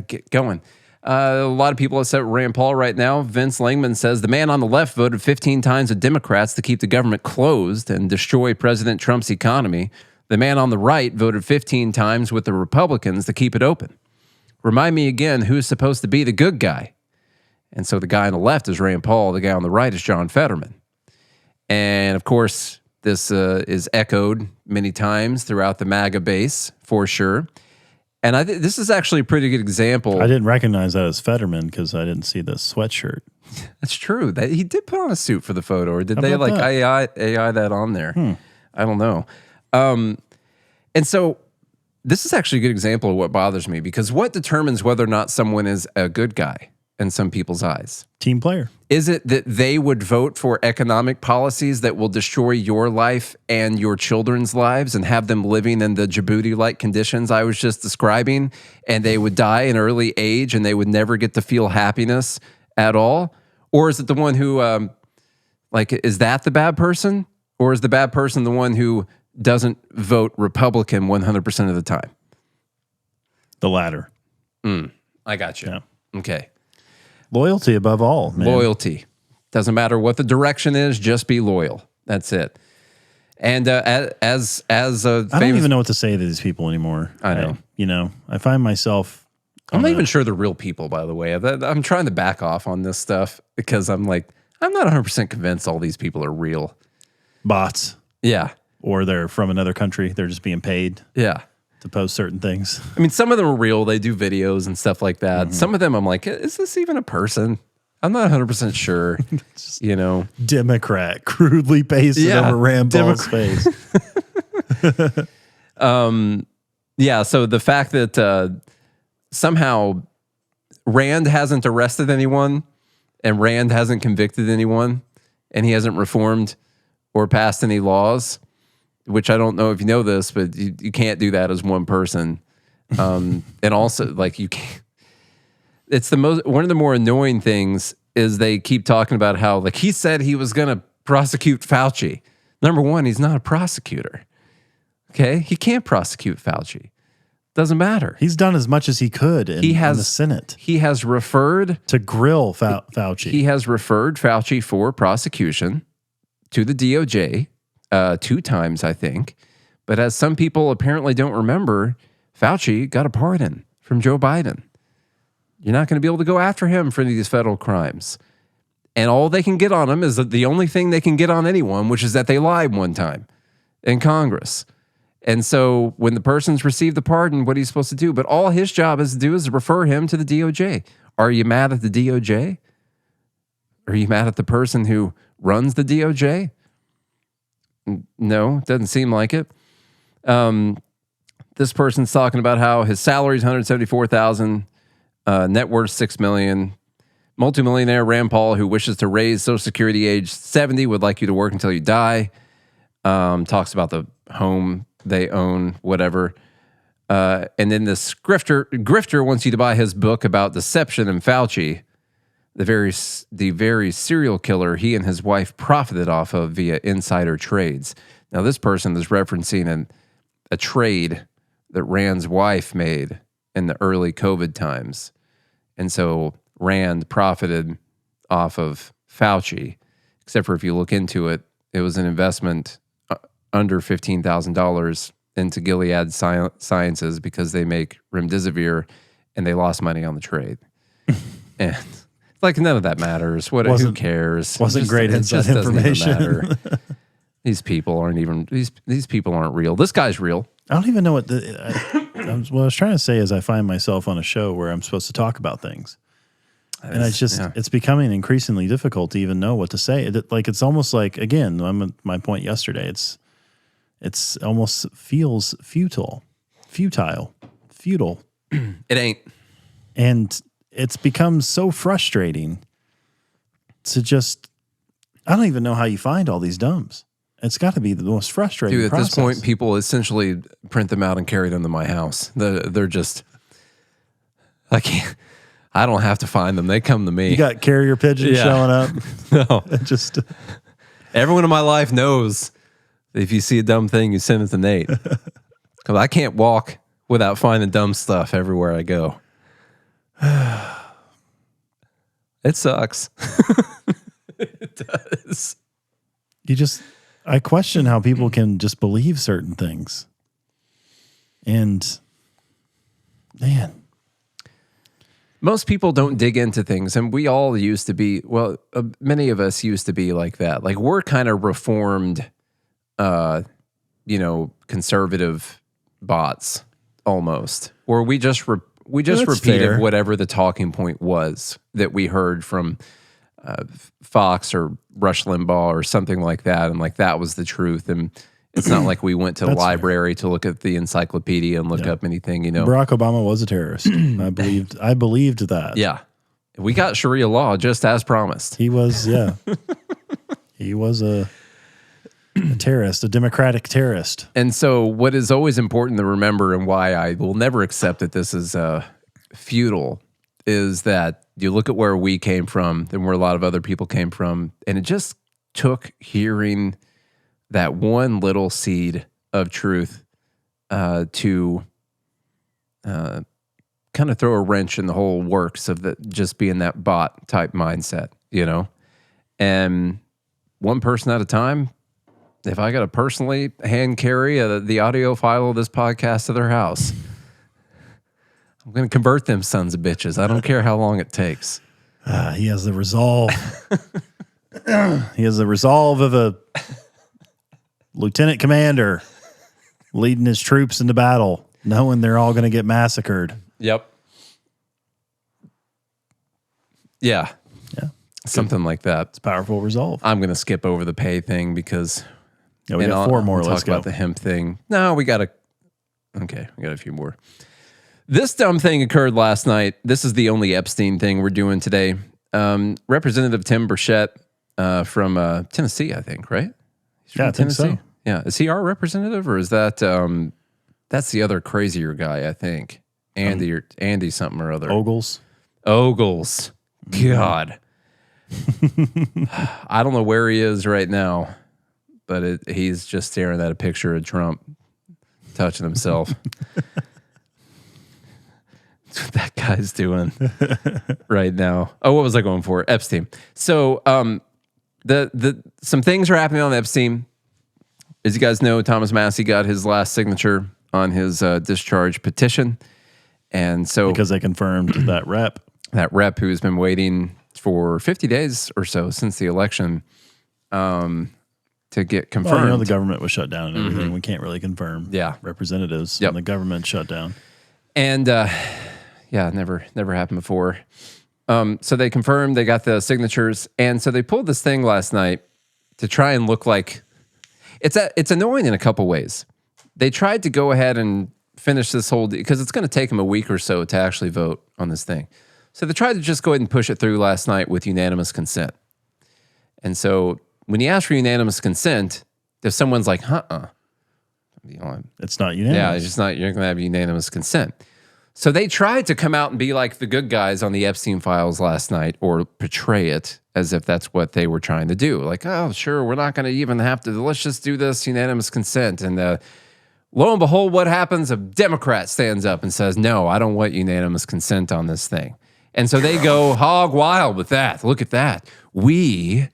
get going. A lot of people upset with Rand Paul right now. Vince Langman says the man on the left voted 15 times with Democrats to keep the government closed and destroy President Trump's economy. The man on the right voted 15 times with the Republicans to keep it open. Remind me again who's supposed to be the good guy. And so the guy on the left is Rand Paul. The guy on the right is John Fetterman. And of course, this is echoed many times throughout the MAGA base, for sure. And I think this is actually a pretty good example. I didn't recognize that as Fetterman because I didn't see the sweatshirt. That's true. He did put on a suit for the photo, or did they like AI that on there? I don't know. And so this is actually a good example of what bothers me, because what determines whether or not someone is a good guy in some people's eyes? Team player. Is it that they would vote for economic policies that will destroy your life and your children's lives and have them living in the Djibouti-like conditions I was just describing, and they would die in early age and they would never get to feel happiness at all? Or is it the one who, is that the bad person? Or is the bad person the one who doesn't vote Republican 100% of the time? The latter. I got you. Yeah. Okay. Loyalty above all, man. Loyalty. Doesn't matter what the direction is, just be loyal. That's it. And as a I don't even know what to say to these people anymore. I know. I find myself. I'm not even sure they're real people, by the way. I'm trying to back off on this stuff because I'm not 100% convinced all these people are real. Bots. Yeah. Or they're from another country. They're just being paid. Yeah. To post certain things. I mean, some of them are real. They do videos and stuff like that. Some of them I'm like, is this even a person? I'm not 100% sure. Democrat crudely pasted over Rand Paul's face. Yeah, so the fact that somehow Rand hasn't arrested anyone and Rand hasn't convicted anyone and he hasn't reformed or passed any laws, which I don't know if you know this, but you can't do that as one person. And also, you can't. It's one of the more annoying things is they keep talking about how, he said he was going to prosecute Fauci. Number one, he's not a prosecutor. Okay? He can't prosecute Fauci. Doesn't matter. He's done as much as he could in the Senate. He has referred to grill Fauci. He has referred Fauci for prosecution to the DOJ. 2 times, I think. But as some people apparently don't remember, Fauci got a pardon from Joe Biden. You're not going to be able to go after him for these federal crimes. And all they can get on him is the only thing they can get on anyone, which is that they lied one time in Congress. And so when the person's received the pardon, what are you supposed to do? But all his job is to do is refer him to the DOJ. Are you mad at the DOJ? Are you mad at the person who runs the DOJ? No, doesn't seem like it. This person's talking about how his salary is $174,000, net worth $6 million. Multimillionaire Rand Paul, who wishes to raise Social Security age 70, would like you to work until you die. Talks about the home they own, whatever. And then this grifter wants you to buy his book about deception and Fauci, the very serial killer he and his wife profited off of via insider trades. Now, this person is referencing a trade that Rand's wife made in the early COVID times. And so Rand profited off of Fauci, except for if you look into it, it was an investment under $15,000 into Gilead Sciences because they make remdesivir and they lost money on the trade. And none of that matters. Who cares? Wasn't great inside information. These people aren't real. This guy's real. I don't even know what what I was trying to say is I find myself on a show where I'm supposed to talk about things. And it's becoming increasingly difficult to even know what to say. It's almost like, again, my point yesterday, it's almost feels futile. futile. It ain't. And it's become so frustrating to just, I don't even know how you find all these dumbs. It's got to be the most frustrating Dude, at process. this point, people essentially print them out and carry them to my house. They're just, I don't have to find them. They come to me. You got carrier pigeons showing up. No. Just everyone in my life knows that if you see a dumb thing, you send it to Nate. Because I can't walk without finding dumb stuff everywhere I go. It sucks. It does. I question how people can just believe certain things. And man, most people don't dig into things, and we all used to be, well, many of us used to be like that. Like, we're kind of reformed, conservative bots almost, where we just repeated fair. whatever the talking point was that we heard from Fox or Rush Limbaugh or something like that, and like that was the truth. And it's not like we went to the library to look at the encyclopedia and look up anything. Barack Obama was a terrorist. I believed that. Yeah, we got Sharia law just as promised. He was, yeah. He was a terrorist, a democratic terrorist. And so what is always important to remember, and why I will never accept that this is futile, is that you look at where we came from and where a lot of other people came from, and it just took hearing that one little seed of truth to kind of throw a wrench in the whole works of just being that bot type mindset, And one person at a time, if I got to personally hand carry the audio file of this podcast to their house, I'm going to convert them sons of bitches. I don't care how long it takes. He has the resolve. He has the resolve of a lieutenant commander leading his troops into battle, knowing they're all going to get massacred. Yep. Yeah. Yeah. Something like that. It's powerful resolve. I'm going to skip over the pay thing because... Yeah, we got four more. Let's Let's talk go. about the hemp thing. No, we got a few more. This dumb thing occurred last night. This is the only Epstein thing we're doing today. Representative Tim Burchett from Tennessee, I think, right? He's from Yeah, I think so. Yeah. Is he our representative, or is that that's the other crazier guy, I think? Andy something or other. Ogles. God. I don't know where he is right now, but he's just staring at a picture of Trump touching himself. That's what that guy's doing right now. Oh, what was I going for? Epstein. So some things are happening on Epstein. As you guys know, Thomas Massey got his last signature on his discharge petition. And so because they confirmed that rep who's been waiting for 50 days or so since the election to get confirmed. Well, the government was shut down and everything. We can't really confirm representatives when the government shut down. And never happened before. So they confirmed, they got the signatures, and so they pulled this thing last night to try and look like it's annoying in a couple ways. They tried to go ahead and finish this whole because it's going to take them a week or so to actually vote on this thing. So they tried to just go ahead and push it through last night with unanimous consent. And so when you ask for unanimous consent, if someone's like, it's not unanimous. Yeah, it's just not, you're going to have unanimous consent. So they tried to come out and be like the good guys on the Epstein files last night, or portray it as if that's what they were trying to do. Like, oh, sure, we're not going to even have to, let's just do this unanimous consent. And lo and behold, what happens? A Democrat stands up and says, no, I don't want unanimous consent on this thing. And so they go hog wild with that. Look at that. We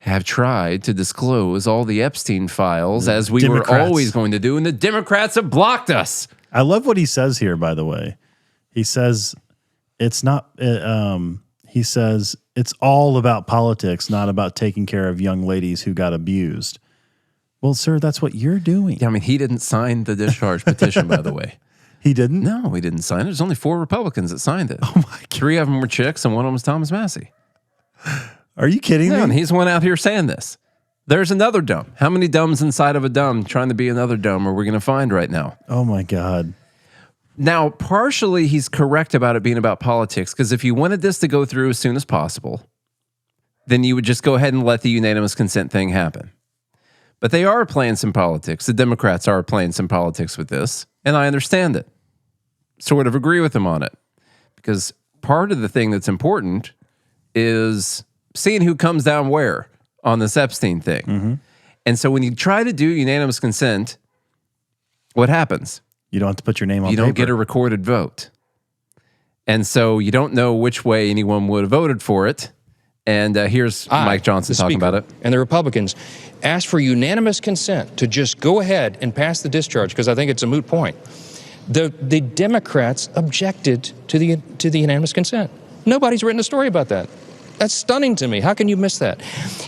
have tried to disclose all the Epstein files as we were always going to do, and the Democrats have blocked us. I love what he says here, by the way. He says it's not, he says it's all about politics, not about taking care of young ladies who got abused. Well, sir, that's what you're doing. Yeah, I mean, he didn't sign the discharge petition, by the way. He didn't? No, he didn't sign it. There's only 4 Republicans that signed it. Oh, my God. 3 of them were chicks, and one of them was Thomas Massey. Are you kidding me? And he's the one out here saying this. There's another dumb. How many dumbs inside of a dumb trying to be another dumb are we going to find right now? Oh, my God. Now, partially, he's correct about it being about politics, because if you wanted this to go through as soon as possible, then you would just go ahead and let the unanimous consent thing happen. But they are playing some politics. The Democrats are playing some politics with this, and I understand it. Sort of agree with them on it. Because part of the thing that's important is seeing who comes down where on this Epstein thing. Mm-hmm. And so when you try to do unanimous consent, what happens? You don't have to put your name on You paper. don't get a recorded vote. And so you don't know which way anyone would have voted for it. And here's Mike Johnson talking about it. And the Republicans asked for unanimous consent to just go ahead and pass the discharge, because I think it's a moot point. The Democrats objected to the unanimous consent. Nobody's written a story about that. That's stunning to me. How can you miss that?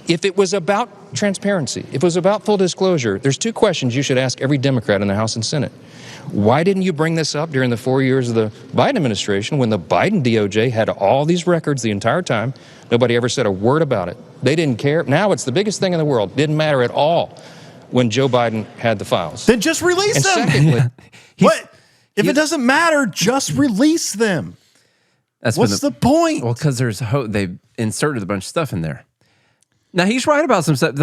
If it was about transparency, if it was about full disclosure, there's two questions you should ask every Democrat in the House and Senate. Why didn't you bring this up during the 4 years of the Biden administration when the Biden DOJ had all these records the entire time? Nobody ever said a word about it. They didn't care. Now it's the biggest thing in the world. Didn't matter at all when Joe Biden had the files. Then just release And them. secondly, What? If it doesn't matter, just release them. What's the point? Well, because they inserted a bunch of stuff in there. Now, he's right about some stuff.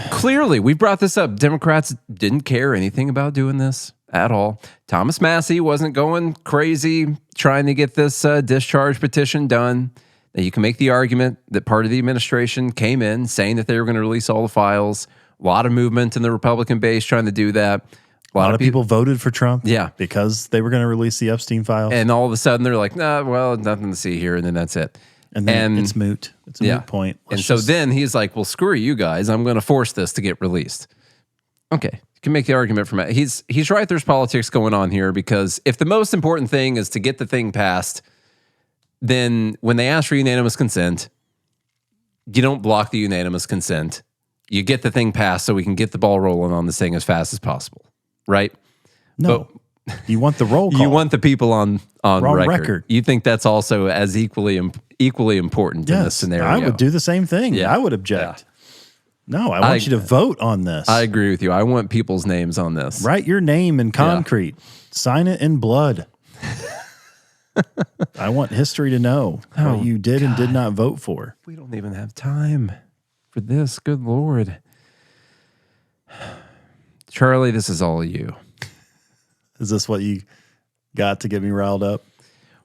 Clearly, we brought this up. Democrats didn't care anything about doing this at all. Thomas Massie wasn't going crazy trying to get this discharge petition done. Now, you can make the argument that part of the administration came in saying that they were going to release all the files. A lot of movement in the Republican base trying to do that. A lot of people voted for Trump. Yeah. Because they were going to release the Epstein files. And all of a sudden, they're like, nah, well, nothing to see here. And then that's it. And then it's moot. It's a moot point. So then he's like, well, screw you guys. I'm going to force this to get released. Okay. You can make the argument from it. He's right. There's politics going on here, because if the most important thing is to get the thing passed, then when they ask for unanimous consent, you don't block the unanimous consent. You get the thing passed so we can get the ball rolling on this thing as fast as possible. Right? No. You want the roll call. You want the people on record. You think that's also as equally important in this scenario. I would do the same thing. Yeah. I would object. Yeah. No, I want you to vote on this. I agree with you. I want people's names on this. Write your name in concrete. Sign it in blood. I want history to know what you did and did not vote for. We don't even have time for this. Good Lord. Charlie, this is all you. Is this what you got to get me riled up?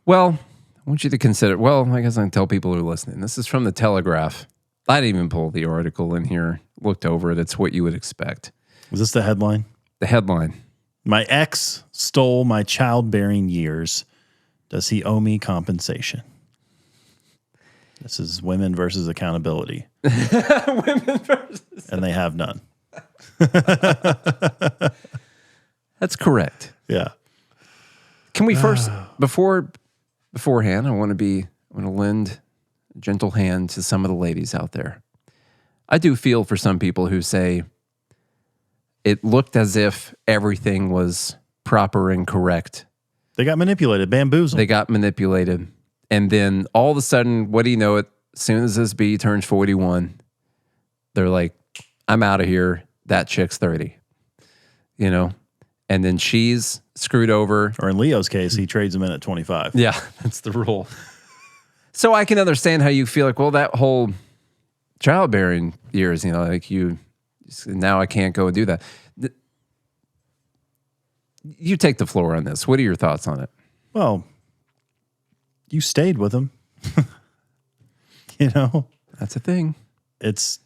Well, I want you to consider, I guess I can tell people who are listening. This is from the Telegraph. I didn't even pull the article in here. Looked over it. It's what you would expect. Was this the headline? The headline. My ex stole my childbearing years. Does he owe me compensation? This is Women versus Accountability. Women versus. And they have none. That's correct. Yeah. Can we first, beforehand, I want to lend a gentle hand to some of the ladies out there. I do feel for some people who say it looked as if everything was proper and correct. They got manipulated, bamboozled. They got manipulated. And then all of a sudden, what do you know it? As soon as this bee turns 41, they're like, I'm out of here. That chick's 30. You know? And then she's screwed over. Or in Leo's case, he trades them in at 25. Yeah, that's the rule. So I can understand how you feel like, well, that whole childbearing years, like now I can't go and do that. You take the floor on this. What are your thoughts on it? Well, you stayed with him. That's a thing. It's,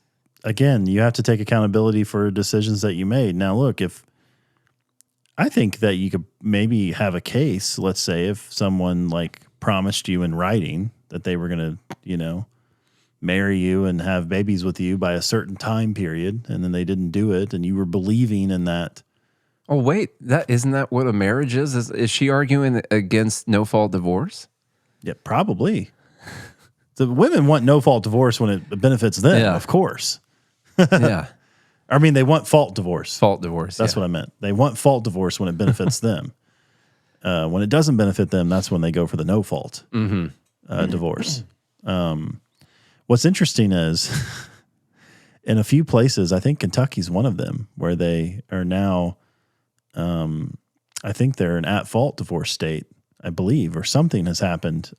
again, you have to take accountability for decisions that you made. Now, look, I think that you could maybe have a case, let's say, if someone promised you in writing that they were going to, marry you and have babies with you by a certain time period, and then they didn't do it, and you were believing in that. Oh, wait, isn't that what a marriage is? Is she arguing against no-fault divorce? Yeah, probably. The women want no-fault divorce when it benefits them, of course. Yeah. I mean, they want fault divorce. Fault divorce. That's what I meant. They want fault divorce when it benefits them. When it doesn't benefit them, that's when they go for the no-fault divorce. What's interesting is in a few places, I think Kentucky's one of them, where they are now I think they're an at-fault divorce state, I believe, or something has happened.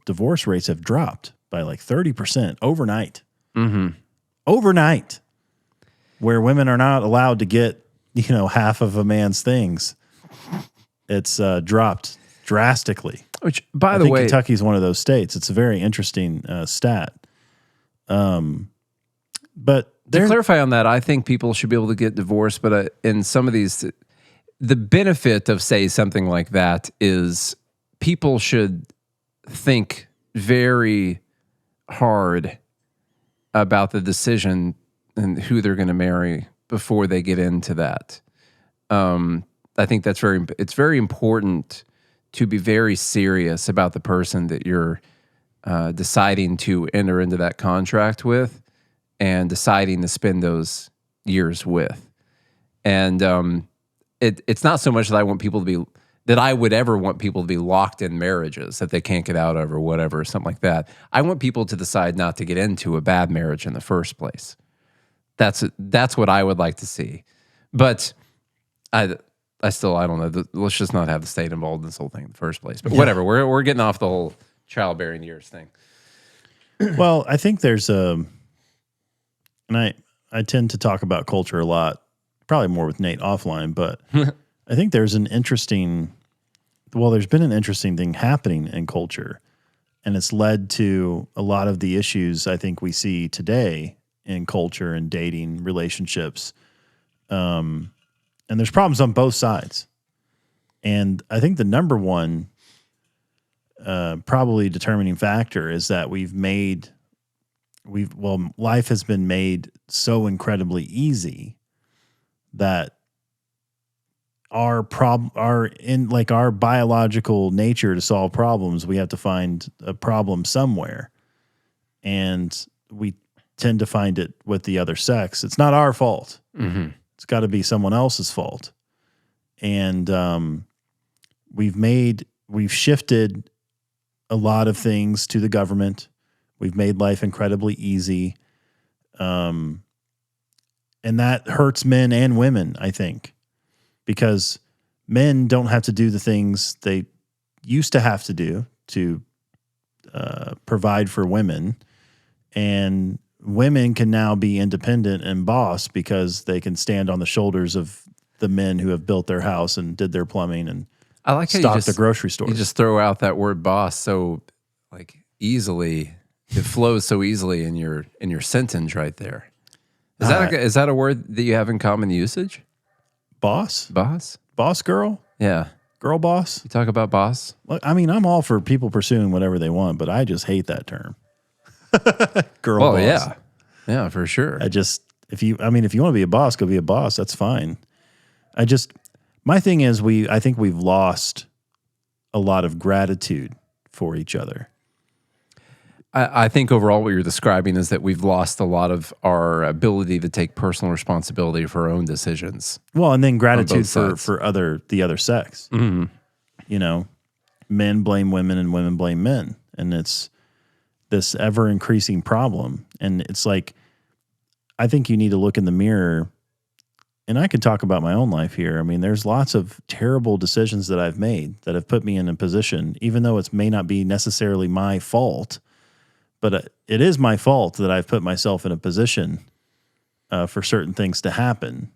Divorce rates have dropped by like 30% overnight. Overnight, where women are not allowed to get, half of a man's things. It's dropped drastically. Which, by I the think way, Kentucky's one of those states. It's a very interesting stat. But to clarify on that, I think people should be able to get divorced, but in some of these, the benefit of, say, something like that is people should think very hard about the decision and who they're going to marry before they get into that. I think it's very important to be very serious about the person that you're deciding to enter into that contract with and deciding to spend those years with. And it's not so much that I would ever want people to be locked in marriages that they can't get out of or whatever, something like that. I want people to decide not to get into a bad marriage in the first place. That's what I would like to see. But I don't know. Let's just not have the state involved in this whole thing in the first place. But whatever, we're getting off the whole childbearing years thing. Well, I think there's and I tend to talk about culture a lot, probably more with Nate offline, but I think there's been an interesting thing happening in culture, and it's led to a lot of the issues I think we see today in culture and dating relationships. And there's problems on both sides. And I think the number one probably determining factor is that life has been made so incredibly easy that our biological nature to solve problems, we have to find a problem somewhere. And we tend to find it with the other sex. It's not our fault. Mm-hmm. It's got to be someone else's fault. And we've shifted a lot of things to the government. We've made life incredibly easy. And that hurts men and women, I think, because men don't have to do the things they used to have to do to provide for women. And women can now be independent and boss because they can stand on the shoulders of the men who have built their house and did their plumbing and I like how stocked the grocery store. You just throw out that word boss so easily. It flows so easily in your sentence right there. Is that a word that you have in common usage? Boss? Boss? Boss girl? Yeah. Girl boss? You talk about boss? Look, I mean, I'm all for people pursuing whatever they want, but I just hate that term. Girl boss. Yeah. Yeah, for sure. If you want to be a boss, go be a boss. That's fine. My thing is I think we've lost a lot of gratitude for each other. I think overall what you're describing is that we've lost a lot of our ability to take personal responsibility for our own decisions. Well, and then gratitude for the other sex. Mm-hmm. Men blame women and women blame men. And it's this ever increasing problem. And it's like, I think you need to look in the mirror, and I can talk about my own life here. I mean, there's lots of terrible decisions that I've made that have put me in a position, even though it may not be necessarily my fault, but it is my fault that I've put myself in a position for certain things to happen,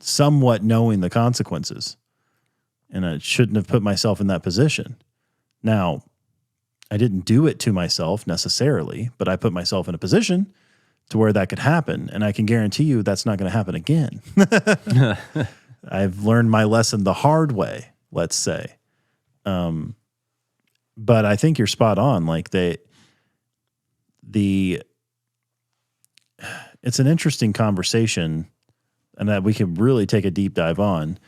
somewhat knowing the consequences. And I shouldn't have put myself in that position. Now, I didn't do it to myself necessarily, but I put myself in a position to where that could happen. And I can guarantee you that's not going to happen again. I've learned my lesson the hard way, let's say. But I think you're spot on. Like it's an interesting conversation and that we could really take a deep dive on.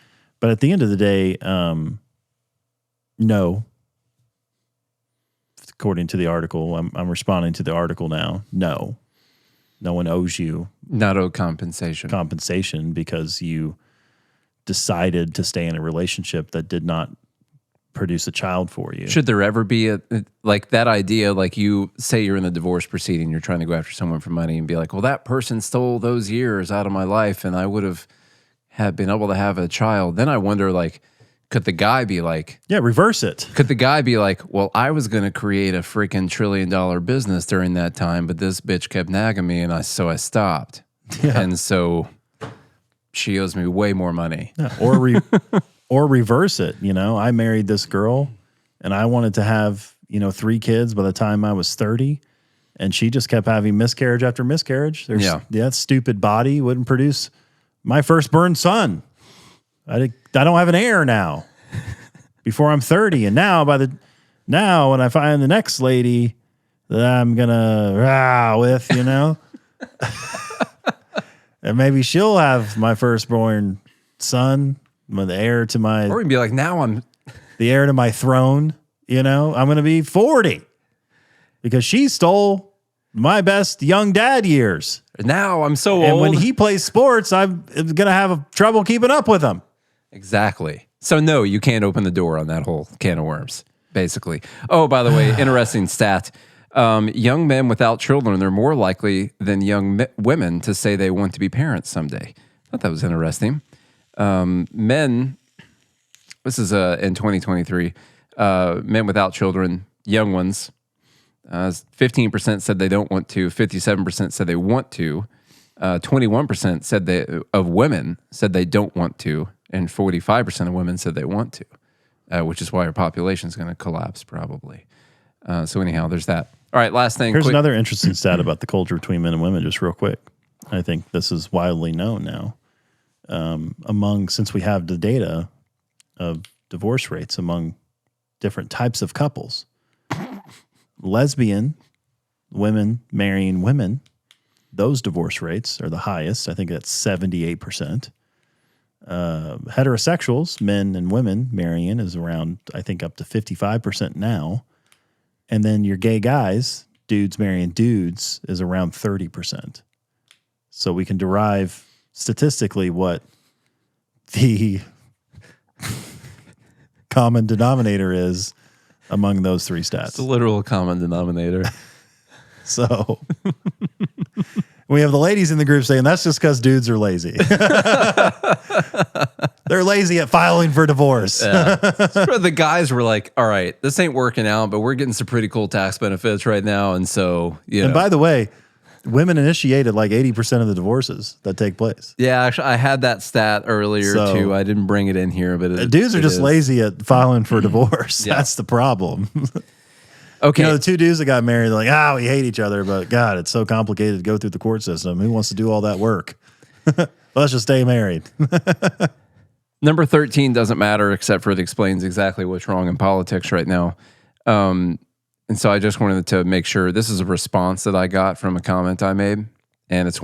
But at the end of the day, no. According to the article, I'm responding to the article now. No one owes you not owed compensation because you decided to stay in a relationship that did not produce a child for you. Should there ever be that idea, like you say you're in the divorce proceeding, you're trying to go after someone for money and be like, well, that person stole those years out of my life and I would have been able to have a child. Then I wonder, Could the guy be like, Yeah, reverse it. could the guy be like, well, I was going to create a freaking $1 trillion business during that time, but this bitch kept nagging me, and I stopped. Yeah. And so she owes me way more money. Yeah, or reverse it. I married this girl, and I wanted to have 3 kids by the time I was 30, and she just kept having miscarriage after miscarriage. That stupid body wouldn't produce my firstborn son. I don't have an heir now. Before I'm 30, and now when I find the next lady that I'm gonna with, and maybe she'll have my firstborn son, the heir to my, Or we'd be like, now I'm the heir to my throne. I'm gonna be 40 because she stole my best young dad years. Now I'm so old. And when he plays sports, I'm gonna have trouble keeping up with him. Exactly. So no, you can't open the door on that whole can of worms, basically. Oh, by the way, interesting stat. Young men without children are more likely than young women to say they want to be parents someday. I thought that was interesting. Men, this is in 2023, men without children, young ones, 15% said they don't want to, 57% said they want to, 21% said of women said they don't want to, and 45% of women said they want to, which is why our population is going to collapse probably. So anyhow, there's that. All right, last thing. Here's another interesting stat about the culture between men and women, just real quick. I think this is widely known now. Since we have the data of divorce rates among different types of couples, lesbian women marrying women, those divorce rates are the highest. I think that's 78%. Heterosexuals, men and women marrying, is around, I think, up to 55% now. And then your gay guys, dudes marrying dudes, is around 30%. So we can derive statistically what the common denominator is among those 3 stats. It's a literal common denominator. So we have the ladies in the group saying that's just because dudes are lazy. They're lazy at filing for divorce. Yeah. So the guys were like, all right, this ain't working out, but we're getting some pretty cool tax benefits right now. And so, And by the way, women initiated like 80% of the divorces that take place. Yeah, actually, I had that stat earlier too. I didn't bring it in here, but dudes are just lazy at filing for divorce. Yeah. That's the problem. Okay. The 2 dudes that got married, they're like, we hate each other, but God, it's so complicated to go through the court system. Who wants to do all that work? Let's just stay married. Number 13 doesn't matter, except for it explains exactly what's wrong in politics right now. And so I just wanted to make sure this is a response that I got from a comment I made. And it's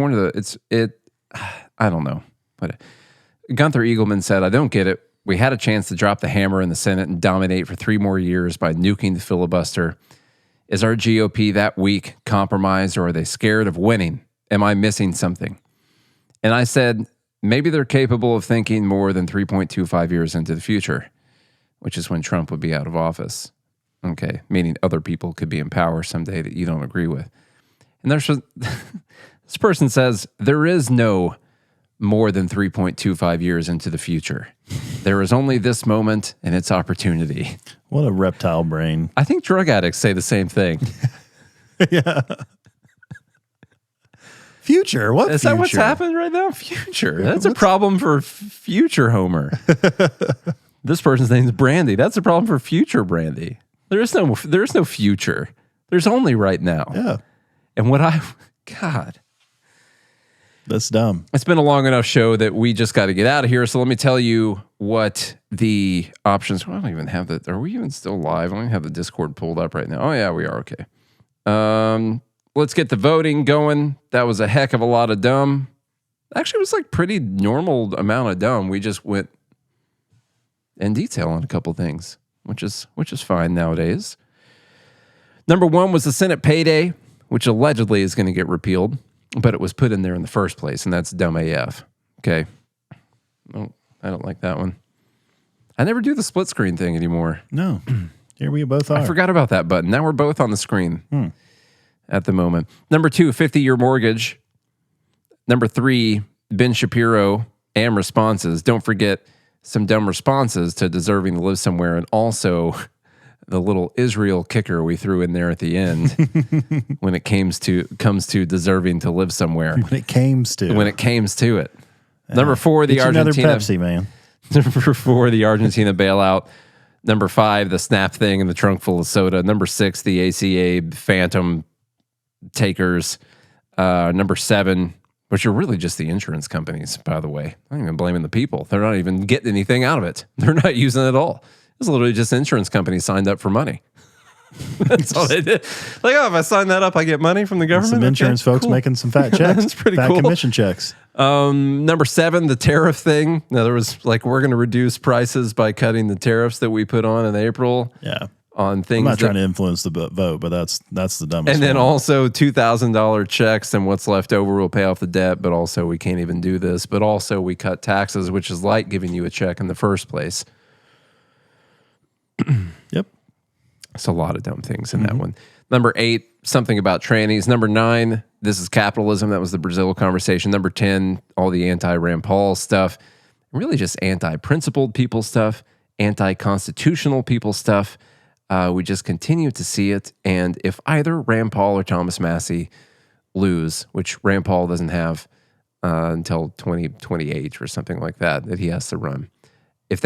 I don't know. But Gunther Eagleman said, I don't get it. We had a chance to drop the hammer in the Senate and dominate for 3 more years by nuking the filibuster. Is our GOP that weak, compromised, or are they scared of winning? Am I missing something? And I said, maybe they're capable of thinking more than 3.25 years into the future, which is when Trump would be out of office. Okay, meaning other people could be in power someday that you don't agree with. And this person says, there is no more than 3.25 years into the future. There is only this moment and its opportunity. What a reptile brain. I think drug addicts say the same thing. Yeah. Future? What Is future? that what's happened right now? Future. That's a problem for future Homer. This person's name is Brandy. That's a problem for future Brandy. There is no future. There's only right now. Yeah. And God. That's dumb. It's been a long enough show that we just got to get out of here. So let me tell you what the options. I don't even have that. Are we even still live? I don't even have the Discord pulled up right now. Oh yeah, we are. Okay. Let's get the voting going. That was a heck of a lot of dumb. Actually, it was like pretty normal amount of dumb. We just went in detail on a couple things, which is fine nowadays. Number 1 was the Senate Payday, which allegedly is going to get repealed. But it was put in there in the first place, and that's dumb AF. Okay. No, I don't like that one. I never do the split screen thing anymore. No. Here we both are. I forgot about that button. Now we're both on the screen at the moment. Number 2, 50-year mortgage. Number 3, Ben Shapiro and responses. Don't forget, some dumb responses to deserving to live somewhere, and also the little Israel kicker we threw in there at the end when it comes to deserving to live somewhere. When it came to it. Number 4, the Argentina. Another Pepsi, man. Number 4, the Argentina bailout. Number 5, the SNAP thing in the trunk full of soda. Number 6, the ACA phantom takers. Number 7, which are really just the insurance companies, by the way. I'm not even blaming the people. They're not even getting anything out of it. They're not using it at all. It's literally just insurance companies signed up for money. That's all they did. Like, if I sign that up, I get money from the government. Some insurance folks making some fat checks. That's pretty fat cool. Commission checks. Number 7, the tariff thing. In other words, like, we're going to reduce prices by cutting the tariffs that we put on in April. Yeah. On things. I'm not trying to influence the vote, but that's the dumbest. And then one. also $2,000 checks, and what's left over will pay off the debt. But also, we can't even do this. But also, we cut taxes, which is like giving you a check in the first place. Yep. It's a lot of dumb things in that one. Number 8, something about trannies. Number 9, this is capitalism. That was the Brazil conversation. Number 10, all the anti-Rand Paul stuff. Really just anti-principled people stuff, anti-constitutional people stuff. We just continue to see it. And if either Rand Paul or Thomas Massie lose, which Rand Paul doesn't have until 2028 or something like that he has to run. If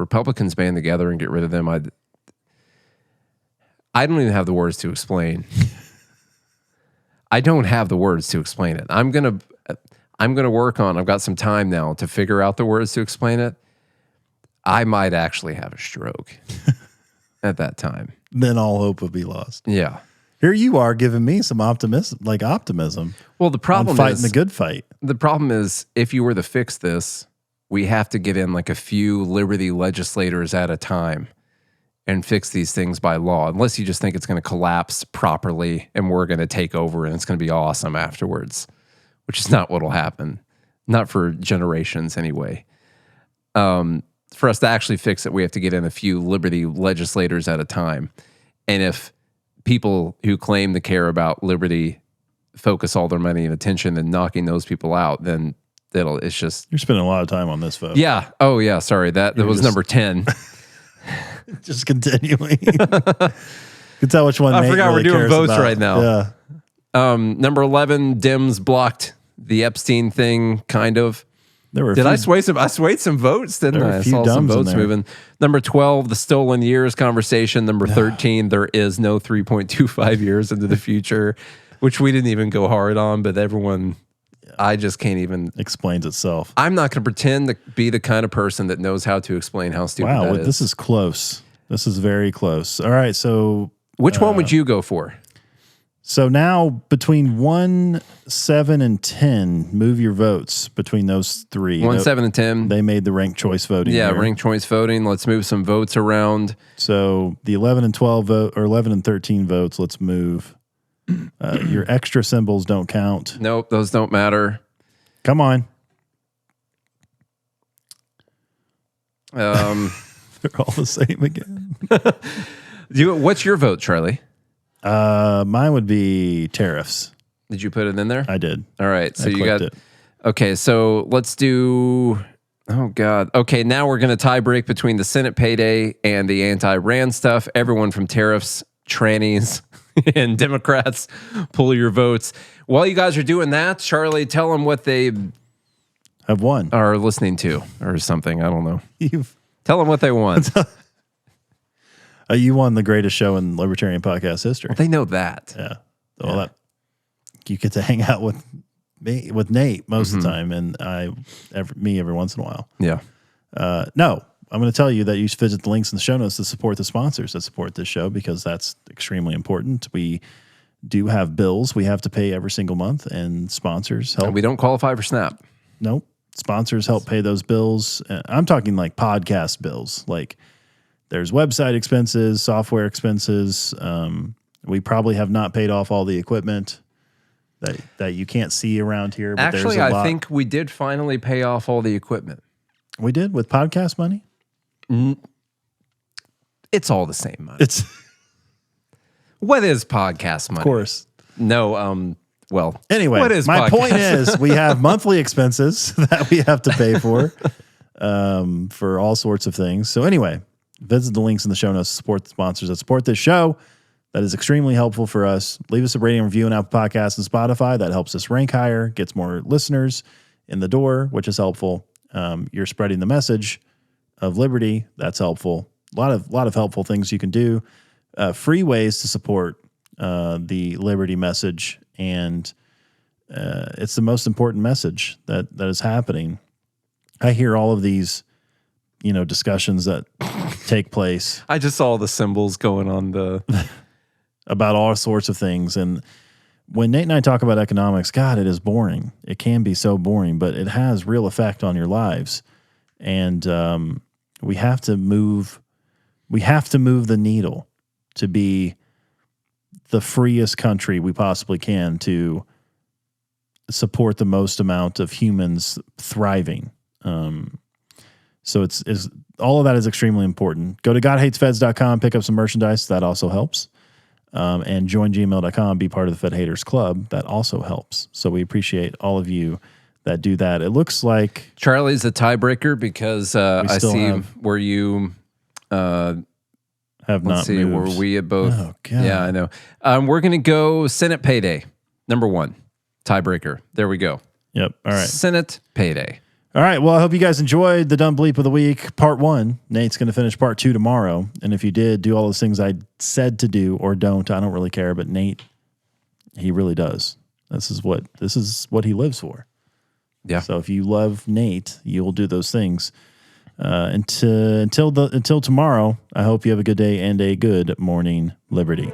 Republicans band together and get rid of them, I don't even have the words to explain. I don't have the words to explain it. I'm gonna work on. I've got some time now to figure out the words to explain it. I might actually have a stroke at that time. Then all hope would be lost. Yeah. Here you are giving me some optimism. Well, the problem fighting is the good fight. The problem is, if you were to fix this, we have to get in like a few Liberty legislators at a time and fix these things by law, unless you just think it's going to collapse properly and we're going to take over and it's going to be awesome afterwards, which is not what will happen. Not for generations anyway. For us to actually fix it, we have to get in a few Liberty legislators at a time. And if people who claim to care about liberty focus all their money and attention and knocking those people out, then it's just... You're spending a lot of time on this, folks. Yeah. Oh, yeah. Sorry. That was number 10. Just continuing. You can tell which one. I Nate forgot really we're doing cares votes about. right now. Yeah. Number 11, Dems blocked the Epstein thing, kind of. I swayed some votes, didn't I? I saw some votes moving. Number 12, the stolen years conversation. Number 13, there is no 3.25 years into the future, which we didn't even go hard on, but everyone... I just can't even... Explains itself. I'm not going to pretend to be the kind of person that knows how to explain how stupid that is. This is close. This is very close. All right, so... Which one would you go for? So now, between 1, 7, and 10, move your votes between those three. 1, 7, and 10. They made the ranked choice voting. Yeah, here. ranked choice voting. Let's move some votes around. So the 11 and 12 vote, or 11 and 13 votes, let's move. Your extra symbols don't count. Nope, those don't matter. Come on. They're all the same again. What's your vote, Charlie? Mine would be tariffs. Did you put it in there? I did. All right, so you got it. Okay, so let's do... Oh, God. Okay, now we're going to tie break between the Senate payday and the anti-Rand stuff. Everyone from tariffs, trannies, and Democrats, pull your votes. While you guys are doing that, Charlie, tell them what they have won, are listening to, or something. I don't know. Tell them what they want. You won the greatest show in libertarian podcast history. Well, they know that. Yeah. Well, you get to hang out with me, with Nate most of the time, and me every once in a while. Yeah. No. I'm going to tell you that you should visit the links in the show notes to support the sponsors that support this show, because that's extremely important. We do have bills we have to pay every single month, and sponsors help. And we don't qualify for SNAP. Nope. Sponsors help pay those bills. I'm talking like podcast bills. Like there's website expenses, software expenses. We probably have not paid off all the equipment that you can't see around here. But actually, there's a lot. I think we did finally pay off all the equipment. We did with podcast money? It's all the same money. What is podcast money? Of course. No, well. Anyway, what is my podcast? point is we have monthly expenses that we have to pay for. for all sorts of things. So anyway, visit the links in the show notes to support the sponsors that support this show. That is extremely helpful for us. Leave us a rating and review on Apple Podcasts and Spotify. That helps us rank higher, gets more listeners in the door, which is helpful. You're spreading the message of liberty. That's helpful. A lot of helpful things you can do. Free ways to support the liberty message, and it's the most important message that is happening. I hear all of these, discussions that take place. I just saw the symbols going on the about all sorts of things. And when Nate and I talk about economics, God, it is boring. It can be so boring, but it has real effect on your lives. And we have to move the needle to be the freest country we possibly can to support the most amount of humans thriving. So it's all of that is extremely important. Go to godhatesfeds.com, pick up some merchandise. That also helps. And join gmail.com, be part of the Fed Haters Club. That also helps. So we appreciate all of you that do that. It looks like Charlie's the tiebreaker because I see where you have not moved. Were we at both? Oh, God. Yeah, I know. We're going to go Senate payday. Number 1, tiebreaker. There we go. Yep. All right. Senate payday. All right. Well, I hope you guys enjoyed the Dumb Bleep of the Week, part 1. Nate's going to finish part 2 tomorrow. And if you did do all those things I said to do or don't, I don't really care. But Nate, he really does. This is what he lives for. Yeah. So if you love Nate, you'll do those things. Until tomorrow, I hope you have a good day and a good morning, Liberty.